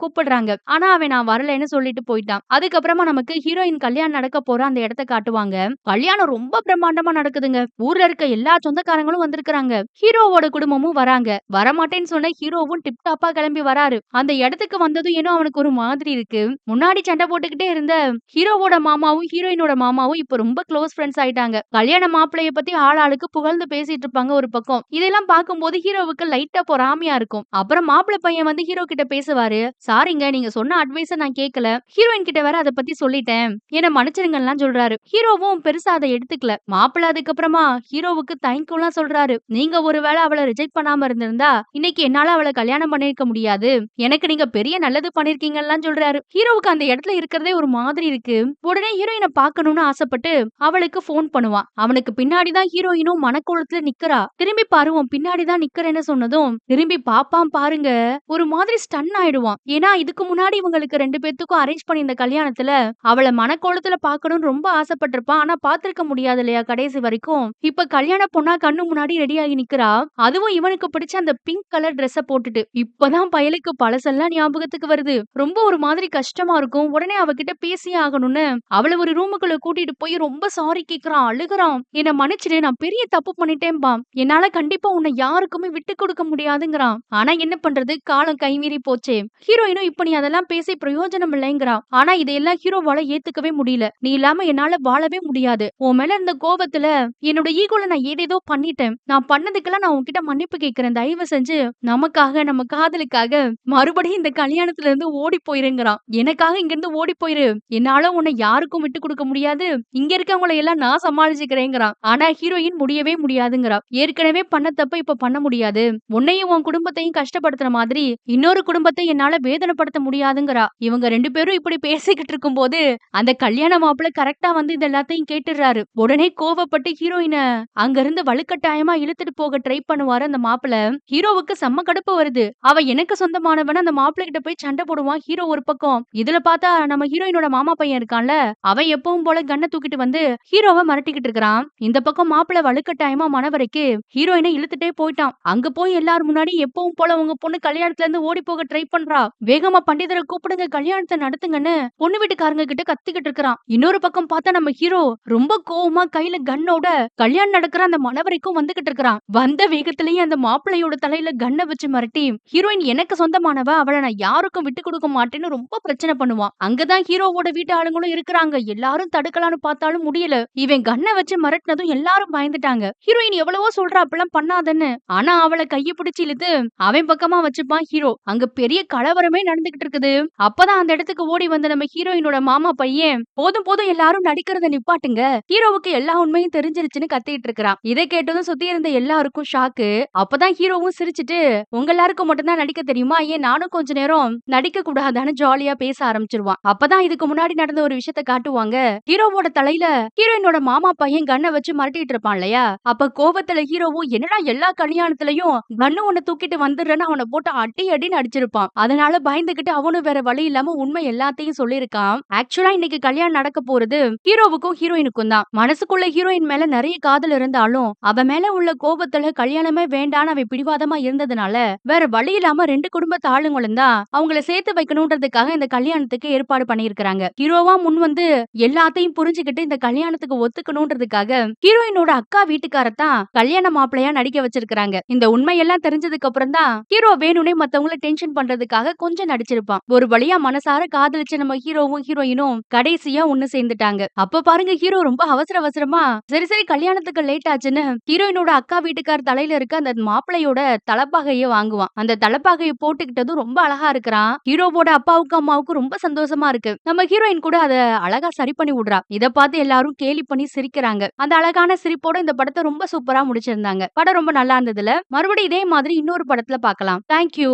கூப்பிடுறாங்க. ஆனா அவன் நான் வரலன்னு சொல்லிட்டு போயிட்டான். அதுக்கப்புறமா நமக்கு ஹீரோயின் கல்யாணம் நடக்க போற அந்த இடத்த காட்டுவாங்க. கல்யாணம் ரொம்ப பிரம்மாண்டமா நடக்குதுங்க. ஊர்ல இருக்க எல்லா சொந்தக்காரங்களும் வந்திருக்காங்க. ஹீரோவோட குடும்பமும் வராங்க. வரமாட்டேன்னு சொன்ன ஹீரோவும் டிப் டாப்பா கிளம்பி வராரு. அந்த இடத்துக்கு வந்ததும் ஏனோ அவனுக்கு ஒரு மாதிரி இருக்கு. முன்னாடி சண்டை போட்டுக்கிட்டே இருந்த ஹீரோவோட மாமாவும் ஹீரோயினோட மாமாவும் இப்ப ரொம்ப க்ளோஸ் ஃப்ரெண்ட்ஸ் ஆயிட்டாங்க. கல்யாண மாப்பிளைய பத்தி ஆளாளுக்கு புகழ்ந்து பேசிட்டு இருப்பாங்க ஒரு பக்கம். இதெல்லாம் பார்க்கும்போது ஹீரோவுக்கு லைட்டா பொறாமையா இருக்கும். அப்புறம் மாப்பிள்ளை பையன் வந்து ஹீரோ கிட்ட பேசுவாரு. சாரிங்க நீங்க சொன்ன அட்வைஸ நான் கேட்கல. ஹீரோயின் கிட்ட வேற அத பத்தி சொல்லிட்டேன். என்ன மன்னிச்சிருங்கலாம் சொல்றாரு. ஹீரோவும் பெருசா அதை எடுத்துக்கல. மாப்பிள்ளை அதுக்கப்புறமா ஹீரோவுக்கு தேங்க்யூலாம் சொல்றாரு. நீங்க ஒருவேளை அவளை ரிஜெக்ட் பண்ணாம இருந்திருந்தா இன்னைக்கு என்னால அவளை கல்யாணம் பண்ணிருக்க முடியாது. எனக்கு நீங்க பெரிய நல்லது பண்ணிருக்கீங்கலாம் சொல்றாரு. ஹீரோவுக்கு அந்த இடத்துல இருக்கிறதே ஒரு மாதிரி இருக்கு. உடனே ஹீரோயினை பார்க்கணும்னு ஆசைப்பட்டு அவளுக்கு போன் பண்ணுவான். அவனுக்கு பின்னாடிதான் ஹீரோயினும் மனக்கோலத்துல நிக்கிறா. திரும்பி பாரு உன் பின்னாடிதான் நிக்கிறேன்னு சொன்னதும் திரும்பி பாப்பான் பாருங்க. ஒரு மாதிரி ஸ்டன் ஆயிடுவான். ஏன்னா இதுக்கு முன்னாடி இவங்களுக்கு 2 பேத்துக்கும் அரேஞ்ச் பண்ணி இந்த கல்யாணத்துல அவளை மனக்கோலத்துல பாக்கணும்னு ரொம்ப ஆசைப்பட்டிருப்பான். ஆனா பாத்திருக்க முடியாது இல்லையா கடைசி வரைக்கும். இப்ப கல்யாண பொண்ணா கண்ணு முன்னாடி ரெடி ஆகி நிக்கிறா. அதுவும் இவனுக்கு பிடிச்ச அந்த பிங்க் கலர் ட்ரெஸ்ஸ போட்டுட்டு. இப்பதான் பயலுக்கு பழசெல்லாம் ஞாபகத்துக்கு வருது. ரொம்ப ஒரு மாதிரி கஷ்டமா இருக்கும். உடனே அவகிட்ட பேசியே ஆகணும்னு அவளை ஒரு ரூமுக்குள்ள கூட்டிட்டு போய் ரொம்ப சாரி கேக்குறான். அழுகுறான். என்ன மன்னிச்சிடு நான் பெரிய தப்பு பண்ணிட்டேன்பா. என்னால கண்டிப்பா உன்னை யாருக்குமே விட்டு கொடுக்க முடியாதுங்கிறான். ஆனா என்ன பண்றது காலம் கைமீறி போச்சே. ஹீரோயினும் இப்ப நீ அதெல்லாம் பேசி பிரயோஜனம் இல்லைங்கிறான். ஆனா இதையெல்லாம் ஹீரோவால ஏத்துக்கவே முடியல. நீ இல்லாம என்னால வாழவே முடியாது. உன் மேல இருந்த கோபத்துல என்னோட ஈகோல நான் ஏதேதோ பண்ணிட்டேன். நான் பண்ணதுக்கெல்லாம் நான் உன்கிட்ட மன்னிப்பு கேட்கிறேன். தயவு செஞ்சு நமக்காக நம்ம காதலுக்காக மறுபடியும் இந்த கல்யாணத்துல இருந்து ஓடி போயிருங்கிறான். எனக்காக இங்க இருந்து ஓடி போயிரு. என்னால உன்னை யாருக்கும் விட்டு கொடுக்க முடியாது. இங்க இருக்கவங்களை எல்லாம் நான் சமாளிச்சுக்கிறேங்கிறான். ஆனா ஹீரோயின் முடியவே முடியாதுங்கிறா. ஏற்கனவே பண்ண தப்ப இப்ப பண்ண முடியாது. உன்னையும் உன் குடும்பத்தையும் கஷ்டப்படுத்துற மாதிரி இன்னொரு குடும்பத்தை என்னால வேதனைப்படுத்த முடியாதுங்கிறா. இவங்க 2 பேரும் இப்படி பேசிக்கிட்டு இருக்கும் போது அந்த கல்யாண மாப்பிள்ள கரெக்டா வந்து இது எல்லாத்தையும் கேட்டுறாரு. உடனே கோவப்பட்டு ஹீரோயின அங்க இருந்து வலுக்கட்டாயமா இழுத்துட்டு போக ட்ரை பண்ணுவாரு அந்த மாப்பிள்ள. ஹீரோவுக்கு செம்ம கடுப்பு வருது. அவ எனக்கு சொந்தமானவன் அந்த மாப்பிள்ள கிட்ட போய் சண்டை போடுவான் ஹீரோ ஒரு பக்கம். இதுல பார்த்தா நம்ம ஹீரோயினோட மாமா பையன் இருக்கான்ல அவன் எப்பவும் போல கண்ணை தூக்கிட்டு வந்து ஹீரோவை மிரட்டிக்கிட்டு இருக்கிறான். இந்த பக்கம் மாப்பிள்ள வலுக்கட்டாயமா மனவரைக்கு ஹீரோயினை இழுத்துட்டே போயிட்டான். அங்க போய் எல்லாரும் முன்னாடி எப்பவும் போல உங்க பொண்ணு கல்யாணத்துல இருந்து ஓடி போக ட்ரை பண்றா. வேகமா பண்டிதரை கூப்பிடுங்க, கல்யாணத்தை நடத்துங்கன்னு பொண்ணு வீட்டுக்காரங்க கிட்ட கத்திக்கிட்டு இருக்கிறான். இன்னொரு பக்கம் பார்த்தா நம்ம ஹீரோ ரொம்ப கோவமா கையில கன்னோட கல்யாணம் நடக்கிற அந்த மணவரைக்கும் வந்துகிட்டு இருக்கிறான். வந்த வேகத்திலேயே அந்த மாப்பிள்ளையோட தலையில கன்ன வச்சு மிரட்டி, ஹீரோயின் எனக்கு சொந்தமானவ, அவள நான் யாருக்கும் விட்டு கொடுக்க மாட்டேன்னு ரொம்ப பிரச்சனை பண்ணுவான். அங்கதான் ஹீரோவோட வீட்டு ஆளுங்களும் இருக்கிறாங்க. எல்லாரும் தடுக்கலான்னு பார்த்தாலும் முடியல. இவன் கன்ன வச்சு மிரட்டினதும் எல்லாரும் பயந்துட்டாங்க. ஹீரோயின் எவ்வளவோ சொல்றா அப்பெல்லாம் பண்ணாதன்னு. ஆனா அவளை கைய பிடிச்சு இழுத்து அவன் பக்கமா வச்சுப்பான் ஹீரோ. அங்க பெரிய கலவரமே நடந்துகிட்டு இருக்குது. அப்பதான் அந்த இடத்துக்கு ஓடி வந்த நம்ம ஹீரோயினோட மாமா பையன், போதும் போதும் எல்லாரும் நடிக்கிறத நிப்பாட்டுங்க, ஹீரோவுக்கு எல்லா உண்மையும் தெரிஞ்சிருச்சுன்னு கத்திட்டு இருக்கிறான். இதை கேட்டதும் சுத்தி இருந்த எல்லாருக்கும் ஷாக்கு. அப்பதான் ஹீரோவும் சிரிச்சுட்டு, உங்க எல்லாருக்கும் மட்டும்தான் நடிக்க தெரியுமா, ஏன் நானும் கொஞ்ச நேரம் நடிக்க கூடாதான்னு ஜாலியா பேச ஆரம்பிச்சிருவான். அப்பதான் இதுக்கு முன்னாடி நடந்த ஒரு விஷயத்த காட்டுவாங்க. ஹீரோவோட தலையில ஹீரோயினோட மாமா பையன் கன்ன வச்சு மிரட்டிட்டு இருப்பான் இல்லையா, அப்ப கோபத்துல ஹீரோவும் என்னடா எல்லா கல்யாணத்திலயும் கன்னு ஒண்ணு தூக்கிட்டு வந்துடுறேன்னு அவனை போட்டு அடி அடின்னு அடிச்சிருப்பான். அதனால பயந்துகிட்டு அவனும் வேற வழி இல்லாம உண்மை எல்லாத்தையும் சொல்லியிருக்கான். ஆக்சுவலா இன்னைக்கு கல்யாணம் நடக்க போறது ஹீரோவுக்கும் ஹீரோயினுக்கும் தான். மனசுக்குள்ள ஹீரோயின் மேல நிறைய காதல் இருந்தாலும் அவ மேல உள்ள கோபத்துல கல்யாணமே வேண்டான்னு அவன் பிடிவாதமா இருந்ததுனால வேற வழி இல்லாம ரெண்டு குடும்பத்து ஆளுங்களும் தான் அவங்கள சேர்த்து வைக்கணும்ன்றதுக்காக இந்த கல்யாணத்துக்கு ஏற்பாடு பண்ணியிருக்காங்க. ஹீரோவா முன் வந்து எல்லாத்தையும் புரிஞ்சுக்கிட்டு இந்த கல்யாணத்துக்கு ஒத்துக்கணும்ன்றதுக்காக ஹீரோயினோட அக்கா வீட்டுக்காரத்தான் கல்யாண மாப்பிள்ளையா நடிக்க வச்சிருக்காங்க. இந்த உண்மையெல்லாம் தெரிஞ்சதுக்கு அப்புறம் தான் ஹீரோ வேணும்னே மத்தவங்கள டென்ஷன் பண்றதுக்காக கொஞ்சம் நடிச்சிருப்பான். ஒரு வழியா மனசார காதலிச்ச நம்ம ஹீரோவும் ஹீரோயினும் கடைசியா ஒண்ணு சேர்ந்துட்டாங்க. அப்ப பாருங்க ஹீரோ ரொம்ப அவசர அவசரமா சரி சரி கல்யாணத்துக்கு லேட் ஆச்சுன்னு ஹீரோயினோட அக்கா வீட்டுக்கார் தலையில இருக்க அந்த மாப்பிள்ளையோட தலப்பாகைய வாங்குவான். அந்த தலப்பாகைய போட்டுக்கிட்டதும் ரொம்ப அழகா இருக்கிறான். ஹீரோவோட அப்பாவுக்கும் அம்மாவுக்கும் ரொம்ப சந்தோஷமா இருக்கு. நம்ம ஹீரோயின் கூட அத அழகா சரி பண்ணி விடுறா. இத பார்த்து எல்லாரும் கேலி பண்ணி சிரிக்கிறாங்க. அந்த அழகான சிரிப்போட இந்த படத்தை ரொம்ப சூப்பரா முடிச்சிருந்தாங்க. படம் ரொம்ப நல்லா இருந்ததுல மறுபடியும் இதே மாதிரி இன்னொரு படத்துல பார்க்கலாம். தேங்க்யூ.